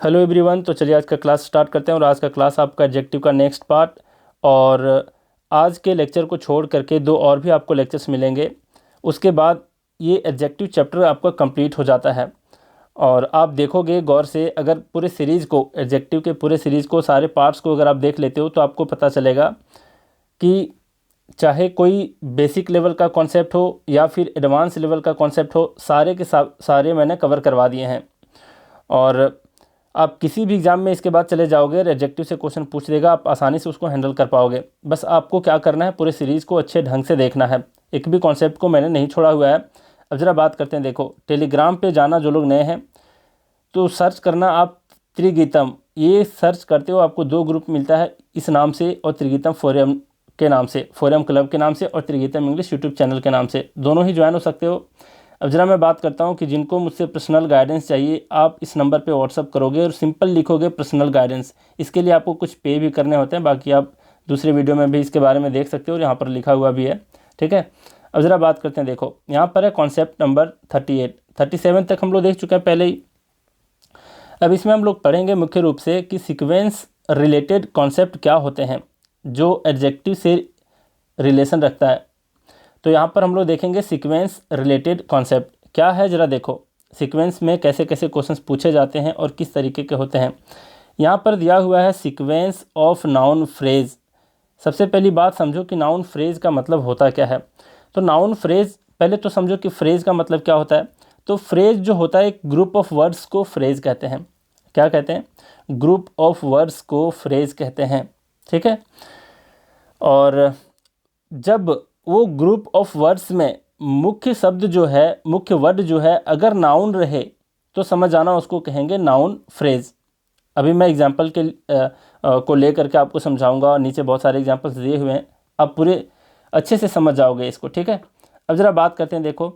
Hello everyone. तो चलिए आज का क्लास स्टार्ट करते हैं और आज का क्लास आपका एडजेक्टिव का नेक्स्ट पार्ट। और आज के लेक्चर को छोड़ करके दो और भी आपको लेक्चर्स मिलेंगे। उसके बाद ये एडजेक्टिव चैप्टर आपका कंप्लीट हो जाता है। और आप देखोगे गौर से, अगर पूरे सीरीज़ को, एडजेक्टिव के पूरे सीरीज़ को, सारे पार्ट्स को अगर आप देख लेते हो तो आपको पता चलेगा कि चाहे कोई बेसिक लेवल का कॉन्सेप्ट हो या फिर एडवांस लेवल का कॉन्सेप्ट हो, सारे के सारे मैंने कवर करवा दिए हैं। और आप किसी भी एग्ज़ाम में इसके बाद चले जाओगे, एडजेक्टिव से क्वेश्चन पूछ देगा, आप आसानी से उसको हैंडल कर पाओगे। बस आपको क्या करना है, पूरे सीरीज़ को अच्छे ढंग से देखना है। एक भी कॉन्सेप्ट को मैंने नहीं छोड़ा हुआ है। अब ज़रा बात करते हैं। देखो, टेलीग्राम पे जाना जो लोग नए हैं तो सर्च करना आप त्रिगीतम। ये सर्च करते हो आपको दो ग्रुप मिलता है इस नाम से, और त्रिगीतम फोरम के नाम से, फोरम क्लब के नाम से, और त्रिगीतम इंग्लिश यूट्यूब चैनल के नाम से, दोनों ही ज्वाइन हो सकते हो। अब ज़रा मैं बात करता हूँ कि जिनको मुझसे पर्सनल गाइडेंस चाहिए, आप इस नंबर पे व्हाट्सअप करोगे और सिंपल लिखोगे पर्सनल गाइडेंस। इसके लिए आपको कुछ पे भी करने होते हैं, बाकी आप दूसरे वीडियो में भी इसके बारे में देख सकते हो और यहाँ पर लिखा हुआ भी है। ठीक है, अब ज़रा बात करते हैं। देखो, यहाँ पर है कॉन्सेप्ट नंबर 38, 37 तक हम लोग देख चुके हैं पहले ही। अब इसमें हम लोग पढ़ेंगे मुख्य रूप से कि सीक्वेंस रिलेटेड कॉन्सेप्ट क्या होते हैं जो एडजेक्टिव से रिलेशन रखता है। तो यहाँ पर हम लोग देखेंगे सीक्वेंस रिलेटेड कॉन्सेप्ट क्या है। ज़रा देखो, सीक्वेंस में कैसे कैसे क्वेश्चंस पूछे जाते हैं और किस तरीके के होते हैं। यहाँ पर दिया हुआ है सीक्वेंस ऑफ नाउन फ्रेज। सबसे पहली बात समझो कि नाउन फ्रेज का मतलब होता क्या है। तो नाउन फ्रेज, पहले तो समझो कि फ्रेज का मतलब क्या होता है। तो फ्रेज जो होता है, एक ग्रुप ऑफ वर्ड्स को फ्रेज कहते हैं। क्या कहते हैं? ग्रुप ऑफ वर्ड्स को फ्रेज कहते हैं। ठीक है, और जब वो ग्रुप ऑफ वर्ड्स में मुख्य शब्द जो है, मुख्य वर्ड जो है, अगर नाउन रहे तो समझ आना उसको कहेंगे नाउन फ्रेज। अभी मैं एग्जांपल को लेकर के आपको समझाऊंगा और नीचे बहुत सारे एग्जांपल्स दिए हुए हैं, आप पूरे अच्छे से समझ जाओगे इसको। ठीक है, अब ज़रा बात करते हैं। देखो,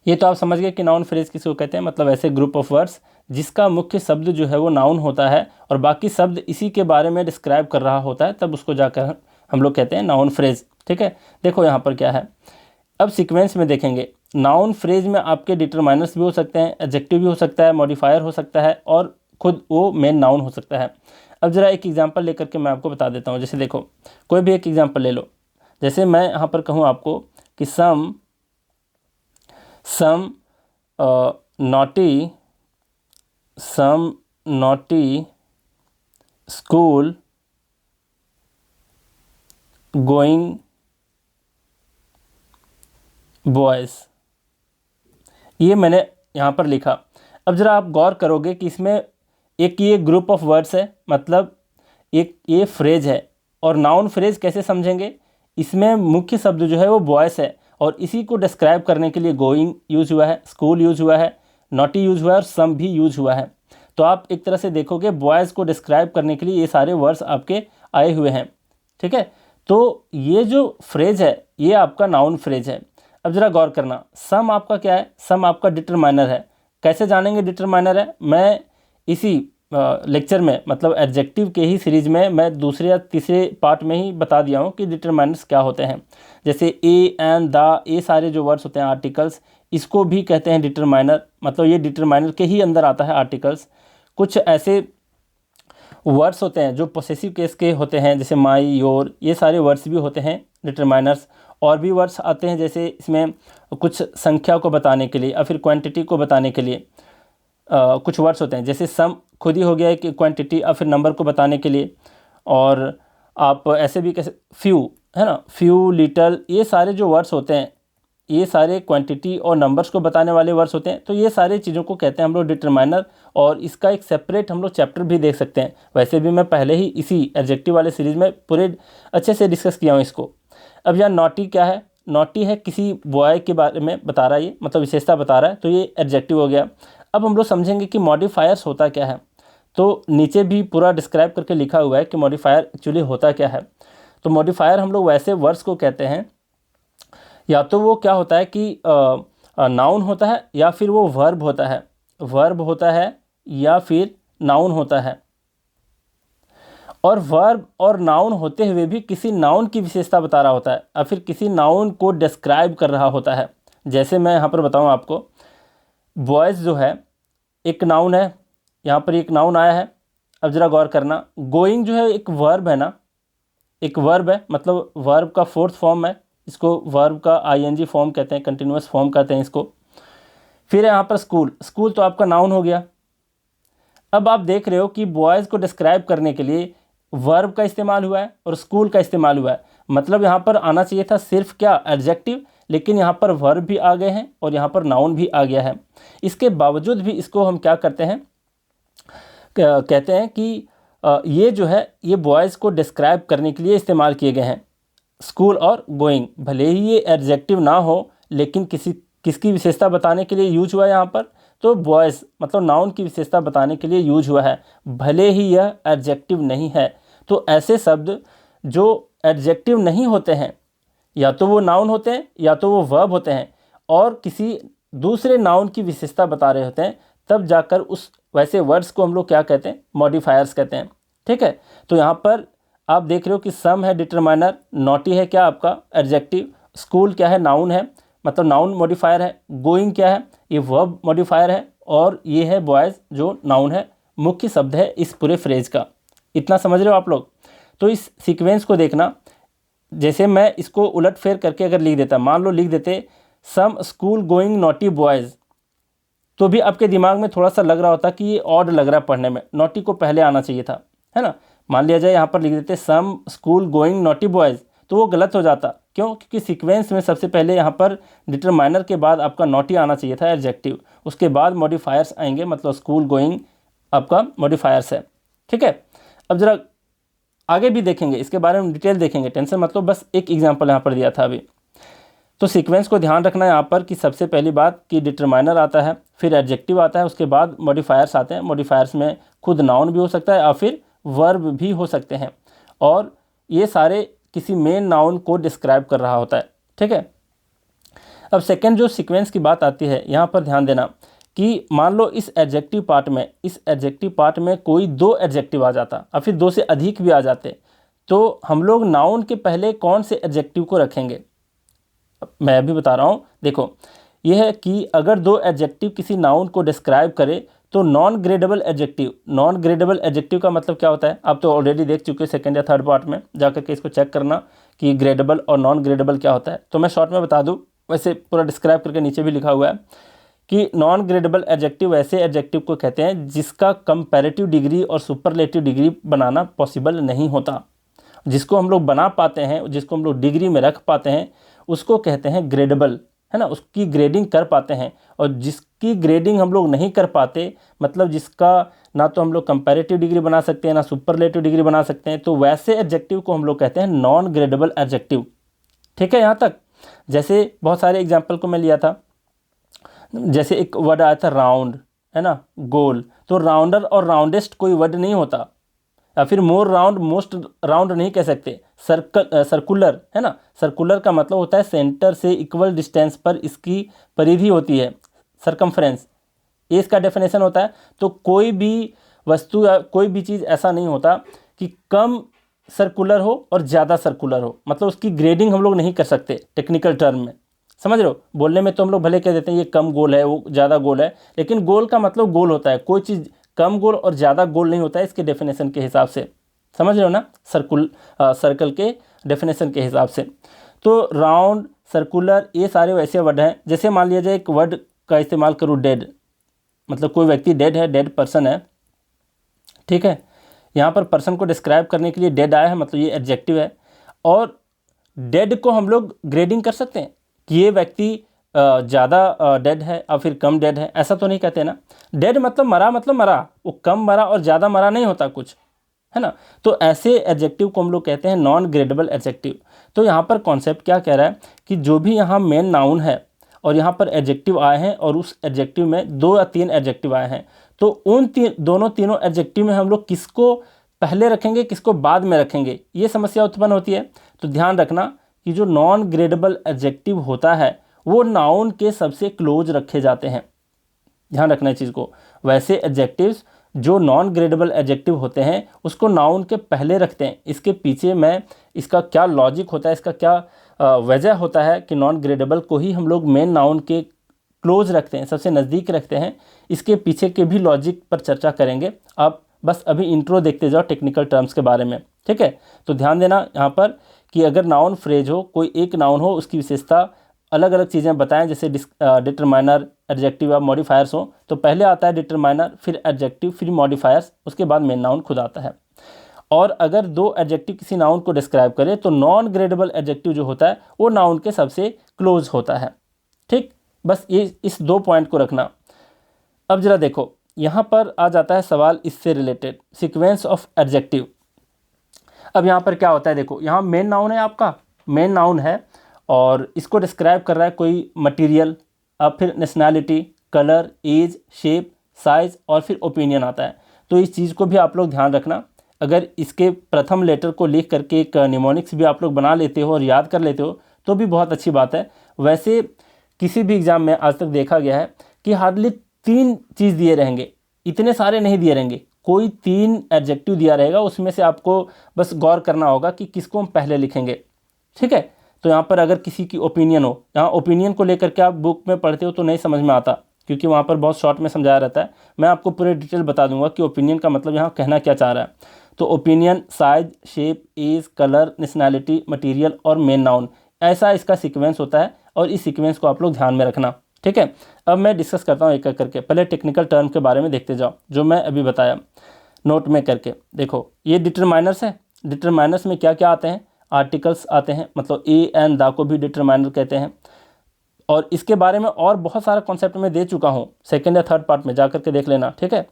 ये तो आप समझ गए कि नाउन फ्रेज किसको कहते हैं, मतलब ऐसे ग्रुप ऑफ वर्ड्स जिसका मुख्य शब्द जो है वो नाउन होता है और बाकी शब्द इसी के बारे में डिस्क्राइब कर रहा होता है, तब उसको जाकर हम लोग कहते हैं नाउन फ्रेज। ठीक है, देखो यहाँ पर क्या है। अब सीक्वेंस में देखेंगे, नाउन फ्रेज में आपके डिटरमाइनर्स भी हो सकते हैं, एडजेक्टिव भी हो सकता है, मॉडिफायर हो सकता है, और खुद वो मेन नाउन हो सकता है। अब ज़रा एक एग्जांपल लेकर के मैं आपको बता देता हूँ। जैसे देखो, कोई भी एक एग्जांपल ले लो। जैसे मैं यहाँ पर कहूँ आपको कि सम नॉटी स्कूल गोइंग बॉयज़, ये मैंने यहाँ पर लिखा। अब ज़रा आप गौर करोगे कि इसमें एक ये ग्रुप ऑफ वर्ड्स है, मतलब एक ये फ्रेज है। और नाउन फ्रेज कैसे समझेंगे, इसमें मुख्य शब्द जो है वो बॉयज़ है और इसी को डिस्क्राइब करने के लिए गोइंग यूज हुआ है, स्कूल यूज हुआ है, नॉटी यूज हुआ है और सम भी यूज हुआ है। तो आप एक तरह से देखोगे बॉयज़ को डिस्क्राइब करने के लिए ये सारे वर्ड्स आपके आए हुए हैं। ठीक है, तो ये जो फ्रेज है ये आपका नाउन फ्रेज है। अब ज़रा गौर करना, सम आपका क्या है? सम आपका डिटरमाइनर है। कैसे जानेंगे डिटरमाइनर है? मैं इसी लेक्चर में, मतलब एडजेक्टिव के ही सीरीज में, मैं दूसरे या तीसरे पार्ट में ही बता दिया हूँ कि डिटरमाइनर्स क्या होते हैं। जैसे ए, एंड, द, ये सारे जो वर्ड्स होते हैं आर्टिकल्स, इसको भी कहते हैं डिटरमाइनर, मतलब ये डिटरमाइनर के ही अंदर आता है आर्टिकल्स। कुछ ऐसे वर्ड्स होते हैं जो पोसेसिव केस के होते हैं, जैसे माई, योर, ये सारे वर्ड्स भी होते हैं डिटरमाइनर्स। और भी वर्ड्स आते हैं, जैसे इसमें कुछ संख्या को बताने के लिए या फिर क्वांटिटी को बताने के लिए कुछ वर्ड्स होते हैं। जैसे सम खुद ही हो गया है कि क्वांटिटी या फिर नंबर को बताने के लिए। और आप ऐसे भी कैसे, फ्यू है ना, फ्यू, लिटल, ये सारे जो वर्ड्स होते हैं ये सारे क्वांटिटी और नंबर्स को बताने वाले वर्ड्स होते हैं। तो ये सारी चीज़ों को कहते हैं हम लोग डिटरमाइनर, और इसका एक सेपरेट हम लोग चैप्टर भी देख सकते हैं। वैसे भी मैं पहले ही इसी एडजेक्टिव वाले सीरीज़ में पूरे अच्छे से डिस्कस किया हूँ इसको। अब यहाँ नॉटी क्या है? नॉटी है किसी बॉय के बारे में बता रहा है, ये मतलब विशेषता बता रहा है, तो ये एडजेक्टिव हो गया। अब हम लोग समझेंगे कि मॉडिफायर्स होता क्या है। तो नीचे भी पूरा डिस्क्राइब करके लिखा हुआ है कि मॉडिफायर एक्चुअली होता क्या है। तो मॉडिफायर हम लोग वैसे वर्ड्स को कहते हैं, या तो वो क्या होता है कि नाउन होता है या फिर वो वर्ब होता है, वर्ब होता है या फिर नाउन होता है। और वर्ब और नाउन होते हुए भी किसी नाउन की विशेषता बता रहा होता है या फिर किसी नाउन को डिस्क्राइब कर रहा होता है। जैसे मैं यहाँ पर बताऊँ आपको, बॉयज़ जो है एक नाउन है, यहाँ पर एक नाउन आया है। अब ज़रा गौर करना, गोइंग जो है एक वर्ब है ना, एक वर्ब है, मतलब वर्ब का फोर्थ फॉर्म है, इसको वर्ब का आईएनजी फॉर्म कहते हैं, कंटिन्यूअस फॉर्म कहते हैं इसको। फिर यहाँ पर स्कूल, स्कूल तो आपका नाउन हो गया। अब आप देख रहे हो कि बॉयज़ को डिस्क्राइब करने के लिए वर्ब का इस्तेमाल हुआ है और स्कूल का इस्तेमाल हुआ है, मतलब यहाँ पर आना चाहिए था सिर्फ क्या, एडजेक्टिव, लेकिन यहाँ पर वर्ब भी आ गए हैं और यहाँ पर नाउन भी आ गया है। इसके बावजूद भी इसको हम क्या करते हैं, कहते हैं कि ये जो है ये बॉयज़ को डिस्क्राइब करने के लिए इस्तेमाल किए गए हैं, स्कूल और गोइंग। भले ही ये एडजेक्टिव ना हो, लेकिन किसकी विशेषता बताने के लिए यूज हुआ है यहाँ पर, तो बॉयज़ मतलब नाउन की विशेषता बताने के लिए यूज हुआ है, भले ही यह एडजेक्टिव नहीं है। तो ऐसे शब्द जो एडजेक्टिव नहीं होते हैं, या तो वो नाउन होते हैं या तो वो वर्ब होते हैं, और किसी दूसरे नाउन की विशेषता बता रहे होते हैं, तब जाकर उस वैसे वर्ड्स को हम लोग क्या कहते हैं, मॉडिफायर्स कहते हैं। ठीक है, तो यहाँ पर आप देख रहे हो कि सम है डिटरमाइनर, नॉटी है क्या आपका एडजेक्टिव, स्कूल क्या है, नाउन है, मतलब नाउन मॉडिफायर है, गोइंग क्या है, ये वर्ब मॉडिफायर है, और ये है बॉयज़ जो नाउन है, मुख्य शब्द है इस पूरे फ्रेज का। इतना समझ रहे हो आप लोग। तो इस सीक्वेंस को देखना, जैसे मैं इसको उलट फेर करके अगर लिख देता, मान लो लिख देते सम स्कूल गोइंग नॉटी बॉयज़, तो भी आपके दिमाग में थोड़ा सा लग रहा होता कि ये ऑड लग रहा है पढ़ने में, नॉटी को पहले आना चाहिए था, है ना। मान लिया जाए यहाँ पर लिख देते सम स्कूल गोइंग नॉटी बॉयज़, तो वो गलत हो जाता। क्यों? क्योंकि सीक्वेंस में सबसे पहले यहाँ पर डिटरमाइनर के बाद आपका नॉटी आना चाहिए था एडजेक्टिव, उसके बाद मॉडिफायर्स आएंगे, मतलब स्कूल गोइंग आपका मॉडिफायर्स है। ठीक है, अब ज़रा आगे भी देखेंगे, इसके बारे में डिटेल देखेंगे, टेंशन मतलब, बस एक एग्जाम्पल यहाँ पर दिया था अभी। तो सीक्वेंस को ध्यान रखना है यहाँ पर कि सबसे पहली बात कि डिटरमाइनर आता है, फिर एडजेक्टिव आता है, उसके बाद मॉडिफायर्स आते हैं। मॉडिफायर्स में खुद नाउन भी हो सकता है या फिर वर्ब भी हो सकते हैं, और ये सारे किसी मेन नाउन को डिस्क्राइब कर रहा होता है। ठीक है, अब सेकेंड जो सीक्वेंस की बात आती है, यहाँ पर ध्यान देना कि मान लो इस एडजेक्टिव पार्ट में कोई दो एडजेक्टिव आ जाता और फिर दो से अधिक भी आ जाते, तो हम लोग नाउन के पहले कौन से एडजेक्टिव को रखेंगे। मैं अभी बता रहा हूँ, देखो यह है कि अगर दो एडजेक्टिव किसी नाउन को डिस्क्राइब करे तो नॉन ग्रेडेबल एडजेक्टिव का मतलब क्या होता है, आप तो ऑलरेडी देख चुके सेकंड या थर्ड पार्ट में, जाकर के इसको चेक करना कि ग्रेडेबल और नॉन ग्रेडेबल क्या होता है। तो मैं शॉर्ट में बता दूं, वैसे पूरा डिस्क्राइब करके नीचे भी लिखा हुआ है कि नॉन ग्रेडेबल एडजेक्टिव ऐसे एडजेक्टिव को कहते हैं जिसका कंपैरेटिव डिग्री और सुपरलेटिव डिग्री बनाना पॉसिबल नहीं होता। जिसको हम लोग बना पाते हैं, जिसको हम लोग डिग्री में रख पाते हैं, उसको कहते हैं ग्रेडेबल, है ना, उसकी ग्रेडिंग कर पाते हैं। और जिसकी ग्रेडिंग हम लोग नहीं कर पाते, मतलब जिसका ना तो हम लोग कंपैरेटिव डिग्री बना सकते हैं ना सुपरलेटिव डिग्री बना सकते हैं, तो वैसे एडजेक्टिव को हम लोग कहते हैं नॉन ग्रेडेबल एडजेक्टिव। ठीक है, यहाँ तक। जैसे बहुत सारे एग्जाम्पल को मैं लिया था, जैसे एक वर्ड आया था राउंड, है ना, गोल, तो राउंडर और राउंडेस्ट कोई वर्ड नहीं होता, या फिर मोर राउंड मोस्ट राउंड नहीं कह सकते। सर्कुलर, है ना, सर्कुलर का मतलब होता है सेंटर से इक्वल डिस्टेंस पर इसकी परिधि होती है, सरकमफ्रेंस, ये इसका डेफिनेशन होता है। तो कोई भी वस्तु या कोई भी चीज़ ऐसा नहीं होता कि कम सर्कुलर हो और ज़्यादा सर्कुलर हो, मतलब उसकी ग्रेडिंग हम लोग नहीं कर सकते टेक्निकल टर्म में, समझ रहे हो। बोलने में तो हम लोग भले कह देते हैं ये कम गोल है, वो ज़्यादा गोल है, लेकिन गोल का मतलब गोल होता है, कोई चीज़ कम गोल और ज़्यादा गोल नहीं होता है इसके डेफिनेशन के हिसाब से, समझ रहे हो ना, सर्कल के डेफिनेशन के हिसाब से। तो राउंड, सर्कुलर, ये सारे वैसे वर्ड हैं। जैसे मान लिया जाए एक वर्ड का इस्तेमाल करूँ डेड, मतलब कोई व्यक्ति डेड है, डेड पर्सन है। ठीक है, यहाँ पर पर्सन को डिस्क्राइब करने के लिए डेड आया है, मतलब ये एडजेक्टिव है। और डेड को हम लोग ग्रेडिंग कर सकते हैं कि ये व्यक्ति ज़्यादा डेड है और फिर कम डेड है, ऐसा तो नहीं कहते ना। डेड मतलब मरा, वो कम मरा और ज़्यादा मरा नहीं होता कुछ, है ना। तो ऐसे एडजेक्टिव को हम लोग कहते हैं नॉन ग्रेडेबल एडजेक्टिव। तो यहाँ पर कॉन्सेप्ट क्या कह रहा है कि जो भी यहाँ मेन नाउन है और यहाँ पर एडजेक्टिव आए हैं और उस एडजेक्टिव में 2 या 3 एडजेक्टिव आए हैं, तो उन तीनों एडजेक्टिव में हम लोग किसको पहले रखेंगे, किसको बाद में रखेंगे, ये समस्या उत्पन्न होती है। तो ध्यान रखना कि जो नॉन ग्रेडेबल एडजेक्टिव होता है वो नाउन के सबसे क्लोज रखे जाते हैं, ध्यान रखना इस चीज़ को। वैसे एडजेक्टिव्स जो नॉन ग्रेडेबल एडजेक्टिव होते हैं उसको नाउन के पहले रखते हैं। इसके पीछे में इसका क्या लॉजिक होता है, इसका क्या वजह होता है कि नॉन ग्रेडेबल को ही हम लोग मेन नाउन के क्लोज रखते हैं, सबसे नज़दीक रखते हैं, इसके पीछे के भी लॉजिक पर चर्चा करेंगे। आप बस अभी इंट्रो देखते जाओ टेक्निकल टर्म्स के बारे में, ठीक है। तो ध्यान देना यहाँ पर कि अगर नाउन फ्रेज हो, कोई एक नाउन हो, उसकी विशेषता अलग अलग चीज़ें बताएं, जैसे डिटरमाइनर, एडजेक्टिव या मॉडिफायर्स हो, तो पहले आता है डिटरमाइनर, फिर एडजेक्टिव, फिर मॉडिफायर्स, उसके बाद मेन नाउन खुद आता है। और अगर दो एडजेक्टिव किसी नाउन को डिस्क्राइब करे तो नॉन ग्रेडेबल एडजेक्टिव जो होता है वो नाउन के सबसे क्लोज होता है, ठीक। बस ये इस 2 पॉइंट को रखना। अब जरा देखो, यहाँ पर आ जाता है सवाल इससे रिलेटेड, सीक्वेंस ऑफ एडजेक्टिव। अब यहाँ पर क्या होता है, देखो यहाँ मेन नाउन है, आपका मेन नाउन है और इसको डिस्क्राइब कर रहा है कोई मटेरियल, अब फिर nationality, colour, age, shape, size और फिर ओपिनियन आता है। तो इस चीज़ को भी आप लोग ध्यान रखना। अगर इसके प्रथम लेटर को लिख करके एक निमोनिक्स भी आप लोग बना लेते हो और याद कर लेते हो तो भी बहुत अच्छी बात है। वैसे किसी भी एग्ज़ाम में आज तक देखा गया है कि हार्डली 3 चीज़ दिए रहेंगे, इतने सारे नहीं दिए रहेंगे, कोई 3 एडजेक्टिव दिया रहेगा, उसमें से आपको बस गौर करना होगा कि किसको हम पहले लिखेंगे, ठीक है। तो यहाँ पर अगर किसी की ओपिनियन हो, यहाँ ओपिनियन को लेकर के आप बुक में पढ़ते हो तो नहीं समझ में आता, क्योंकि वहाँ पर बहुत शॉर्ट में समझाया रहता है। मैं आपको पूरे डिटेल बता दूंगा कि ओपिनियन का मतलब यहाँ कहना क्या चाह रहा है। तो opinion, size, shape, age, colour, nationality, material और मेन नाउन, ऐसा इसका सीक्वेंस होता है और इस सीक्वेंस को आप लोग ध्यान में रखना, ठीक है। अब मैं डिस्कस करता हूँ एक एक करके। पहले टेक्निकल टर्म के बारे में देखते जाओ, जो मैं अभी बताया नोट में करके। देखो ये डिटरमाइनर्स है। डिटरमाइनर्स में क्या क्या आते हैं, आर्टिकल्स आते हैं, मतलब ए एंड दा को भी डिटरमाइनर कहते हैं। और इसके बारे में और बहुत सारा कॉन्सेप्ट मैं दे चुका हूँ, सेकेंड या थर्ड पार्ट में जा करके देख लेना, ठीक है।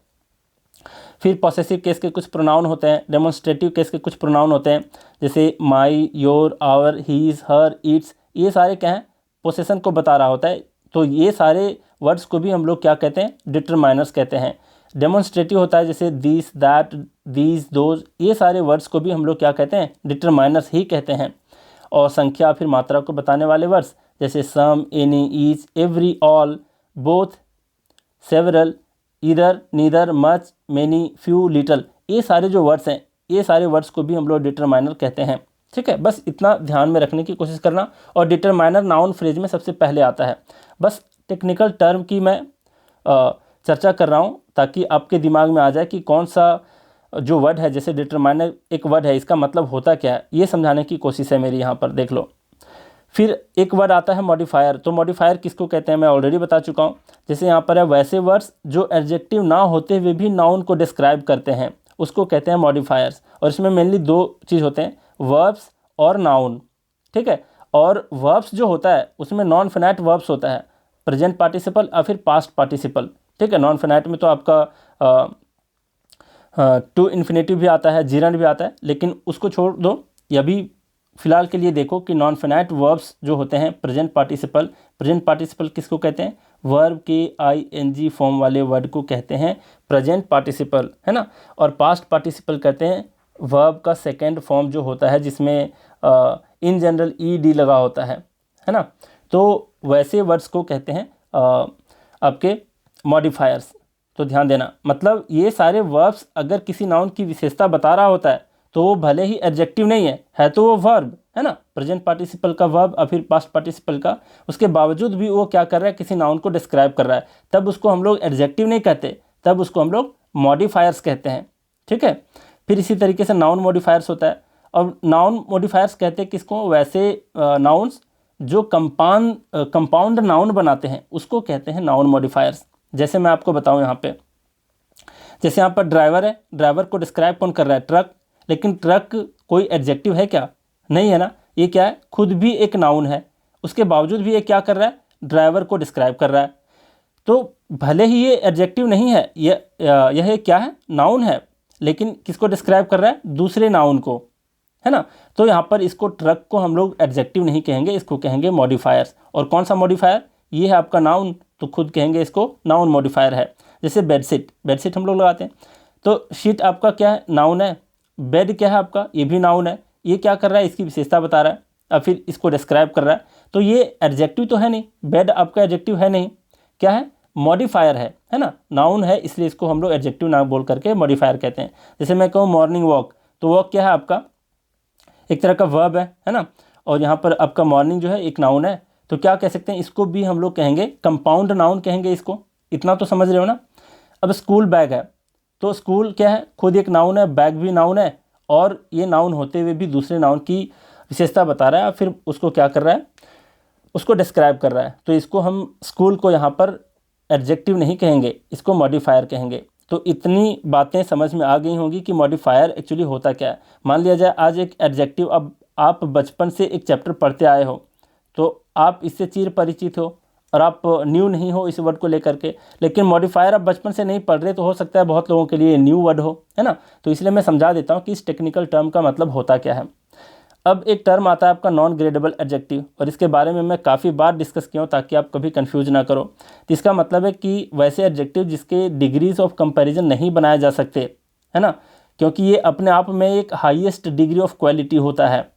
फिर पॉसेसिव केस के कुछ प्रोनाउन होते हैं, डेमोन्स्ट्रेटिव केस के कुछ प्रोनाउन होते हैं, जैसे my, your, our, his, her, its, ये सारे क्या हैं, पोसेशन को बता रहा होता है। तो ये सारे वर्ड्स को भी हम लोग क्या कहते हैं, डिटरमाइनर्स कहते हैं। डेमोन्स्ट्रेटिव होता है जैसे दिस, दैट, दीज, दोज, ये सारे वर्ड्स को भी हम लोग क्या कहते हैं, डिटरमाइनर्स ही कहते हैं। और संख्या फिर मात्रा को बताने वाले वर्ड्स जैसे some, any, each, every, all, both, several, either, neither, much, many, few, little, ये सारे जो वर्ड्स हैं, ये सारे वर्ड्स को भी हम लोग डिटरमाइनर कहते हैं, ठीक है। बस इतना ध्यान में रखने की कोशिश करना। और डिटरमाइनर नाउन फ्रेज में सबसे पहले आता है। बस टेक्निकल टर्म की मैं चर्चा कर रहा हूँ ताकि आपके दिमाग में आ जाए कि कौन सा जो वर्ड है, जैसे डिटरमाइनर एक वर्ड है, इसका मतलब होता क्या है, ये समझाने की कोशिश है मेरी यहाँ पर, देख लो। फिर एक वर्ड आता है मॉडिफायर। तो मॉडिफायर किसको कहते हैं मैं ऑलरेडी बता चुका हूँ। जैसे यहाँ पर है वैसे वर्ड्स जो एडजेक्टिव ना होते हुए भी नाउन को डिस्क्राइब करते हैं, उसको कहते हैं मॉडिफायर्स। और इसमें मेनली 2 चीज़ होते हैं, वर्ब्स और नाउन, ठीक है। और वर्ब्स जो होता है उसमें नॉन फिनाइट वर्ब्स होता है, प्रेजेंट पार्टिसिपल और फिर पास्ट पार्टिसिपल, ठीक है। नॉन फिनाइट में तो आपका टू इन्फिनेटिव भी आता है, जीरंड भी आता है, लेकिन उसको छोड़ दो। अभी फिलहाल के लिए देखो कि नॉन फिनाइट वर्ब्स जो होते हैं, प्रेजेंट पार्टिसिपल किसको कहते हैं, वर्ब के आईएनजी फॉर्म वाले वर्ड को कहते हैं प्रेजेंट पार्टिसिपल, है ना। और पास्ट पार्टिसिपल कहते हैं वर्ब का सेकेंड फॉर्म जो होता है, जिसमें इन जनरल ईडी लगा होता है ना। तो वैसे वर्ड्स को कहते हैं आपके मॉडिफायर्स। तो ध्यान देना, मतलब ये सारे वर्ब्स अगर किसी नाउन की विशेषता बता रहा होता है तो वो भले ही एडजेक्टिव नहीं है तो वो वर्ब है ना, प्रेजेंट पार्टिसिपल का वर्ब और फिर पास्ट पार्टिसिपल का, उसके बावजूद भी वो क्या कर रहा है, किसी नाउन को डिस्क्राइब कर रहा है, तब उसको हम लोग एडजेक्टिव नहीं कहते, तब उसको हम लोग मॉडिफायर्स कहते हैं, ठीक है। फिर इसी तरीके से नाउन मॉडिफायर्स होता है। और नाउन मॉडिफायर्स कहते हैं किसको, वैसे नाउन्स जो कंपाउंड नाउन बनाते हैं उसको कहते हैं नाउन मॉडिफायर्स। जैसे मैं आपको बताऊं यहाँ पे, जैसे यहाँ पर ड्राइवर है, ड्राइवर को डिस्क्राइब कौन कर रहा है, ट्रक, लेकिन ट्रक कोई एडजेक्टिव है क्या, नहीं है ना, ये क्या है, खुद भी एक नाउन है, उसके बावजूद भी ये क्या कर रहा है, ड्राइवर को डिस्क्राइब कर रहा है। तो भले ही ये एडजेक्टिव नहीं है, यह क्या है, नाउन है, लेकिन किसको डिस्क्राइब कर रहा है, दूसरे नाउन को, है ना। तो यहाँ पर इसको, ट्रक को हम लोग एडजेक्टिव नहीं कहेंगे, इसको कहेंगे मॉडिफायर्स। और कौन सा मॉडिफायर, ये है आपका नाउन, तो खुद कहेंगे इसको नाउन मॉडिफायर है। जैसे बेडशीट हम लोग लगाते हैं, तो शीट आपका क्या है, नाउन है। बेड क्या है आपका, ये भी नाउन है। ये क्या कर रहा है, इसकी विशेषता बता रहा है और फिर इसको डिस्क्राइब कर रहा है। तो ये एडजेक्टिव तो है नहीं, बेड आपका एडजेक्टिव है नहीं, क्या है, मॉडिफायर है ना, नाउन है, इसलिए इसको हम लोग एडजेक्टिव ना बोल करके मॉडिफायर कहते हैं। जैसे मैं कहूँ मॉर्निंग वॉक, तो वॉक क्या है आपका, एक तरह का वर्ब है ना। और यहाँ पर आपका मॉर्निंग जो है एक नाउन है, तो क्या कह सकते हैं, इसको भी हम लोग कहेंगे कंपाउंड नाउन कहेंगे इसको। इतना तो समझ रहे हो ना। अब स्कूल बैग है, तो स्कूल क्या है, खुद एक नाउन है, बैग भी नाउन है, और ये नाउन होते हुए भी दूसरे नाउन की विशेषता बता रहा है, फिर उसको क्या कर रहा है, उसको डिस्क्राइब कर रहा है। तो इसको हम स्कूल को यहाँ पर एडजेक्टिव नहीं कहेंगे, इसको मॉडिफायर कहेंगे। तो इतनी बातें समझ में आ गई होंगी कि मॉडिफायर एक्चुअली होता क्या है। मान लिया जाए आज एक एडजेक्टिव, अब आप बचपन से एक चैप्टर पढ़ते आए हो, तो आप इससे चिर परिचित हो और आप न्यू नहीं हो इस वर्ड को लेकर के, लेकिन मॉडिफायर आप बचपन से नहीं पढ़ रहे, तो हो सकता है बहुत लोगों के लिए न्यू वर्ड हो, है ना। तो इसलिए मैं समझा देता हूँ कि इस टेक्निकल टर्म का मतलब होता क्या है। अब एक टर्म आता है आपका नॉन ग्रेडेबल एडजेक्टिव, और इसके बारे में मैं काफ़ी बार डिस्कस किया हूँ ताकि आप कभी कंफ्यूज ना करो। तो इसका मतलब है कि वैसे एडजेक्टिव जिसके डिग्रीज ऑफ कंपैरिजन नहीं बनाए जा सकते, है ना, क्योंकि ये अपने आप में एक हाईएस्ट डिग्री ऑफ क्वालिटी होता है,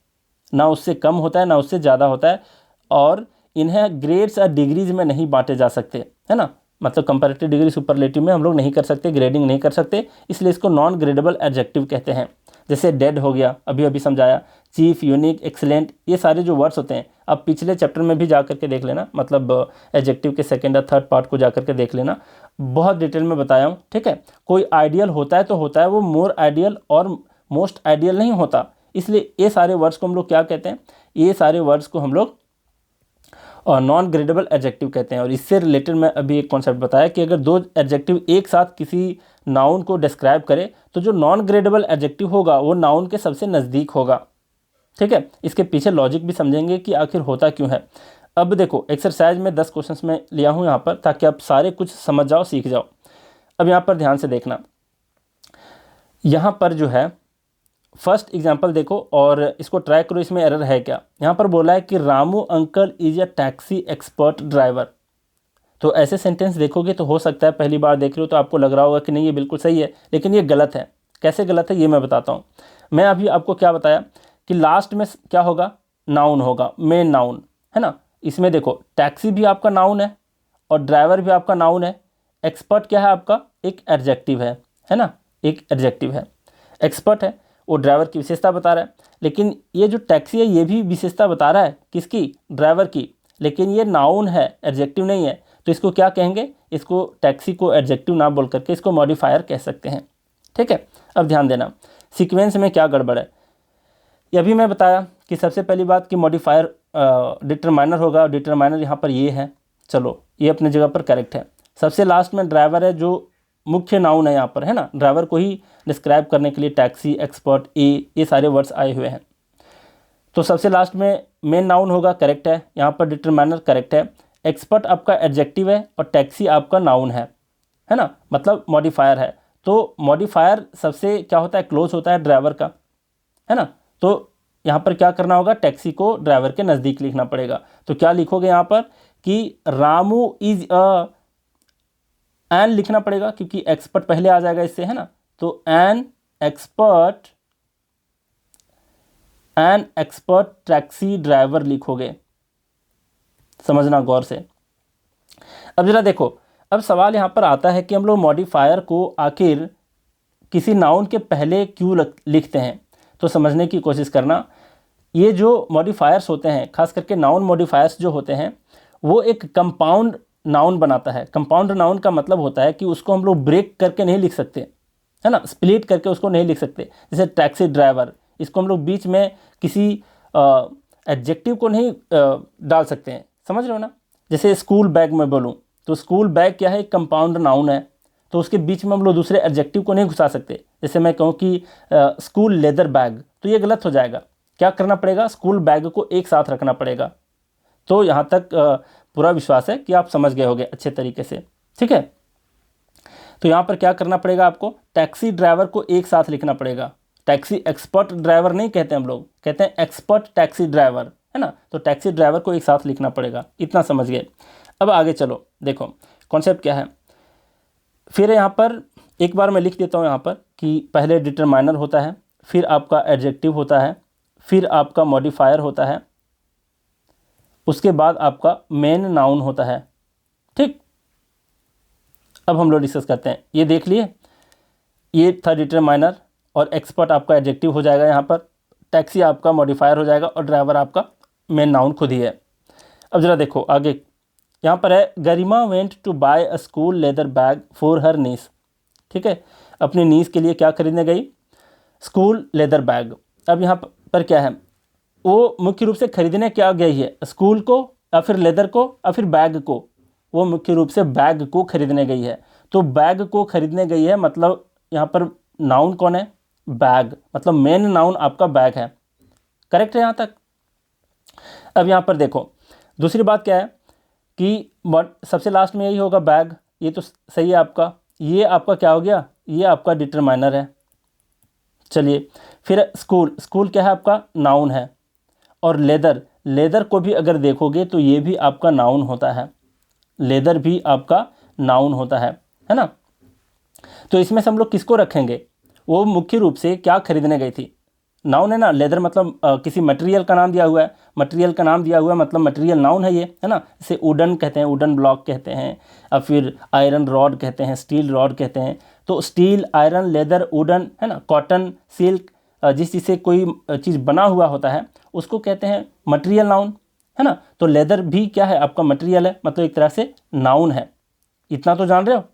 ना उससे कम होता है ना उससे ज़्यादा होता है, और इन्हें ग्रेड्स और डिग्रीज में नहीं बांटे जा सकते, है ना। मतलब कंपैरेटिव डिग्री सुपरलेटिव में हम लोग नहीं कर सकते, ग्रेडिंग नहीं कर सकते, इसलिए इसको नॉन ग्रेडेबल एडजेक्टिव कहते हैं। जैसे डेड हो गया, अभी अभी समझाया, चीफ, यूनिक, एक्सीलेंट, ये सारे जो वर्ड्स होते हैं, आप पिछले चैप्टर में भी जा करके देख लेना, मतलब एडजेक्टिव के सेकंड और थर्ड पार्ट को जा करके देख लेना, बहुत डिटेल में बताया हूँ, ठीक है। कोई आइडियल होता है तो होता है, वो मोर आइडियल और मोस्ट आइडियल नहीं होता। इसलिए ये सारे वर्ड्स को हम लोग क्या कहते हैं, ये सारे वर्ड्स को हम लोग और नॉन ग्रेडेबल एडजेक्टिव कहते हैं। और इससे रिलेटेड मैं अभी एक कॉन्सेप्ट बताया कि अगर दो एडजेक्टिव एक साथ किसी नाउन को डिस्क्राइब करे, तो जो नॉन ग्रेडेबल एडजेक्टिव होगा वो नाउन के सबसे नज़दीक होगा, ठीक है। इसके पीछे लॉजिक भी समझेंगे कि आखिर होता क्यों है। अब देखो एक्सरसाइज में 10 क्वेश्चंस में लिया हूँ यहाँ पर, ताकि आप सारे कुछ समझ जाओ, सीख जाओ। अब यहाँ पर ध्यान से देखना, यहाँ पर जो है फर्स्ट एग्जाम्पल देखो और इसको ट्राई करो, इसमें एरर है क्या। यहाँ पर बोला है कि Ramu uncle is a taxi expert driver. तो ऐसे सेंटेंस देखोगे तो हो सकता है पहली बार देख रहे हो तो आपको लग रहा होगा कि नहीं ये बिल्कुल सही है, लेकिन ये गलत है। कैसे गलत है ये मैं बताता हूँ। मैं अभी आपको क्या बताया कि लास्ट में क्या होगा, नाउन होगा, मेन नाउन, है ना। इसमें देखो टैक्सी भी आपका नाउन है और ड्राइवर भी आपका नाउन है। एक्सपर्ट क्या है आपका, एक एडजेक्टिव है ना, एक एडजेक्टिव है। एक्सपर्ट है, वो ड्राइवर की विशेषता बता रहा है, लेकिन ये जो टैक्सी है ये भी विशेषता बता रहा है, किसकी, ड्राइवर की, लेकिन ये नाउन है, एडजेक्टिव नहीं है। तो इसको क्या कहेंगे, इसको टैक्सी को एडजेक्टिव ना बोल करके इसको मॉडिफायर कह सकते हैं, ठीक है। अब ध्यान देना सीक्वेंस में क्या गड़बड़ है। ये अभी मैं बताया कि सबसे पहली बात कि मॉडिफायर डिटरमाइनर होगा, डिटरमाइनर यहाँ पर ये है, चलो ये अपने जगह पर करेक्ट है। सबसे लास्ट में ड्राइवर है जो मुख्य नाउन है यहाँ पर, है ना, ड्राइवर को ही डिस्क्राइब करने के लिए टैक्सी, एक्सपर्ट, ये सारे वर्ड्स आए हुए हैं। तो सबसे लास्ट में मेन नाउन होगा, करेक्ट है। यहाँ पर डिटरमाइनर करेक्ट है। एक्सपर्ट आपका एडजेक्टिव है और टैक्सी आपका नाउन है ना, मतलब मॉडिफायर है। तो मॉडिफायर सबसे क्या होता है, क्लोज होता है ड्राइवर का, है ना। तो यहाँ पर क्या करना होगा, टैक्सी को ड्राइवर के नज़दीक लिखना पड़ेगा। तो क्या लिखोगे यहाँ पर कि रामू इज अ, एन लिखना पड़ेगा क्योंकि एक्सपर्ट पहले आ जाएगा इससे, है ना। तो एन एक्सपर्ट टैक्सी ड्राइवर लिखोगे, समझना गौर से। अब जरा देखो, अब सवाल यहाँ पर आता है कि हम लोग मॉडिफायर को आखिर किसी नाउन के पहले क्यों लिखते हैं। तो समझने की कोशिश करना, ये जो मॉडिफायर्स होते हैं, खास करके नाउन मॉडिफायर्स जो होते हैं, वो एक कंपाउंड नाउन बनाता है। कंपाउंड नाउन का मतलब होता है कि उसको हम लोग ब्रेक करके नहीं लिख सकते, है ना, स्प्लिट करके उसको नहीं लिख सकते। जैसे टैक्सी ड्राइवर, इसको हम लोग बीच में किसी एडजेक्टिव को नहीं डाल सकते हैं, समझ रहे हो ना। जैसे स्कूल बैग में बोलूँ तो स्कूल बैग क्या है, एक कंपाउंड नाउन है, तो उसके बीच में हम लोग दूसरे एडजेक्टिव को नहीं घुसा सकते। जैसे मैं कहूँ कि स्कूल लेदर बैग, तो ये गलत हो जाएगा। क्या करना पड़ेगा, स्कूल बैग को एक साथ रखना पड़ेगा। तो यहाँ तक पूरा विश्वास है कि आप समझ गए होंगे अच्छे तरीके से, ठीक है। तो यहाँ पर क्या करना पड़ेगा आपको, टैक्सी ड्राइवर को एक साथ लिखना पड़ेगा। टैक्सी एक्सपर्ट ड्राइवर नहीं कहते हम लोग, कहते हैं एक्सपर्ट टैक्सी ड्राइवर, है ना। तो टैक्सी ड्राइवर को एक साथ लिखना पड़ेगा, इतना समझ गए। अब आगे चलो, देखो कॉन्सेप्ट क्या है। फिर यहाँ पर एक बार मैं लिख देता हूँ यहाँ पर कि पहले डिटरमाइनर होता है, फिर आपका एडजेक्टिव होता है, फिर आपका मॉडिफायर होता है, उसके बाद आपका मेन नाउन होता है, ठीक। अब हम लोग डिस्कस करते हैं। ये देख लिए, ये था डिटरमाइनर और एक्सपर्ट आपका एडजेक्टिव हो जाएगा यहाँ पर, टैक्सी आपका मॉडिफायर हो जाएगा और ड्राइवर आपका मेन नाउन खुद ही है। अब ज़रा देखो आगे, यहाँ पर है Garima went to buy a school leather bag for her niece. ठीक है, अपनी नीस के लिए क्या खरीदने गई? School leather bag. अब यहाँ पर क्या है, वो मुख्य रूप से खरीदने क्या गई है, स्कूल को या फिर लेदर को या फिर बैग को? वो मुख्य रूप से बैग को खरीदने गई है। तो बैग को खरीदने गई है मतलब यहाँ पर नाउन कौन है? बैग, मतलब मेन नाउन आपका बैग है। करेक्ट है यहाँ तक? अब यहाँ पर देखो दूसरी बात क्या है कि सबसे लास्ट में यही होगा बैग, ये तो सही है आपका। ये आपका क्या हो गया? ये आपका डिटरमाइनर है। चलिए फिर स्कूल, स्कूल क्या है आपका? नाउन है। और लेदर, लेदर को भी अगर देखोगे तो ये भी आपका नाउन होता है, लेदर भी आपका नाउन होता है ना। तो इसमें से हम लोग किसको रखेंगे? वो मुख्य रूप से क्या खरीदने गई थी? नाउन है ना, लेदर मतलब किसी मटेरियल का नाम दिया हुआ है, मटेरियल का नाम दिया हुआ है मतलब मटेरियल नाउन है ये, है ना। इसे वुडन कहते हैं, वुडन ब्लॉक कहते हैं, और फिर आयरन रॉड कहते हैं, स्टील रॉड कहते हैं। तो स्टील, आयरन, लेदर, वुडन, है ना, कॉटन, सिल्क, जिस चीज़ से कोई चीज़ बना हुआ होता है उसको कहते हैं मटेरियल नाउन, है ना। तो लेदर भी क्या है आपका? मटेरियल है, मतलब एक तरह से नाउन है। इतना तो जान रहे हो।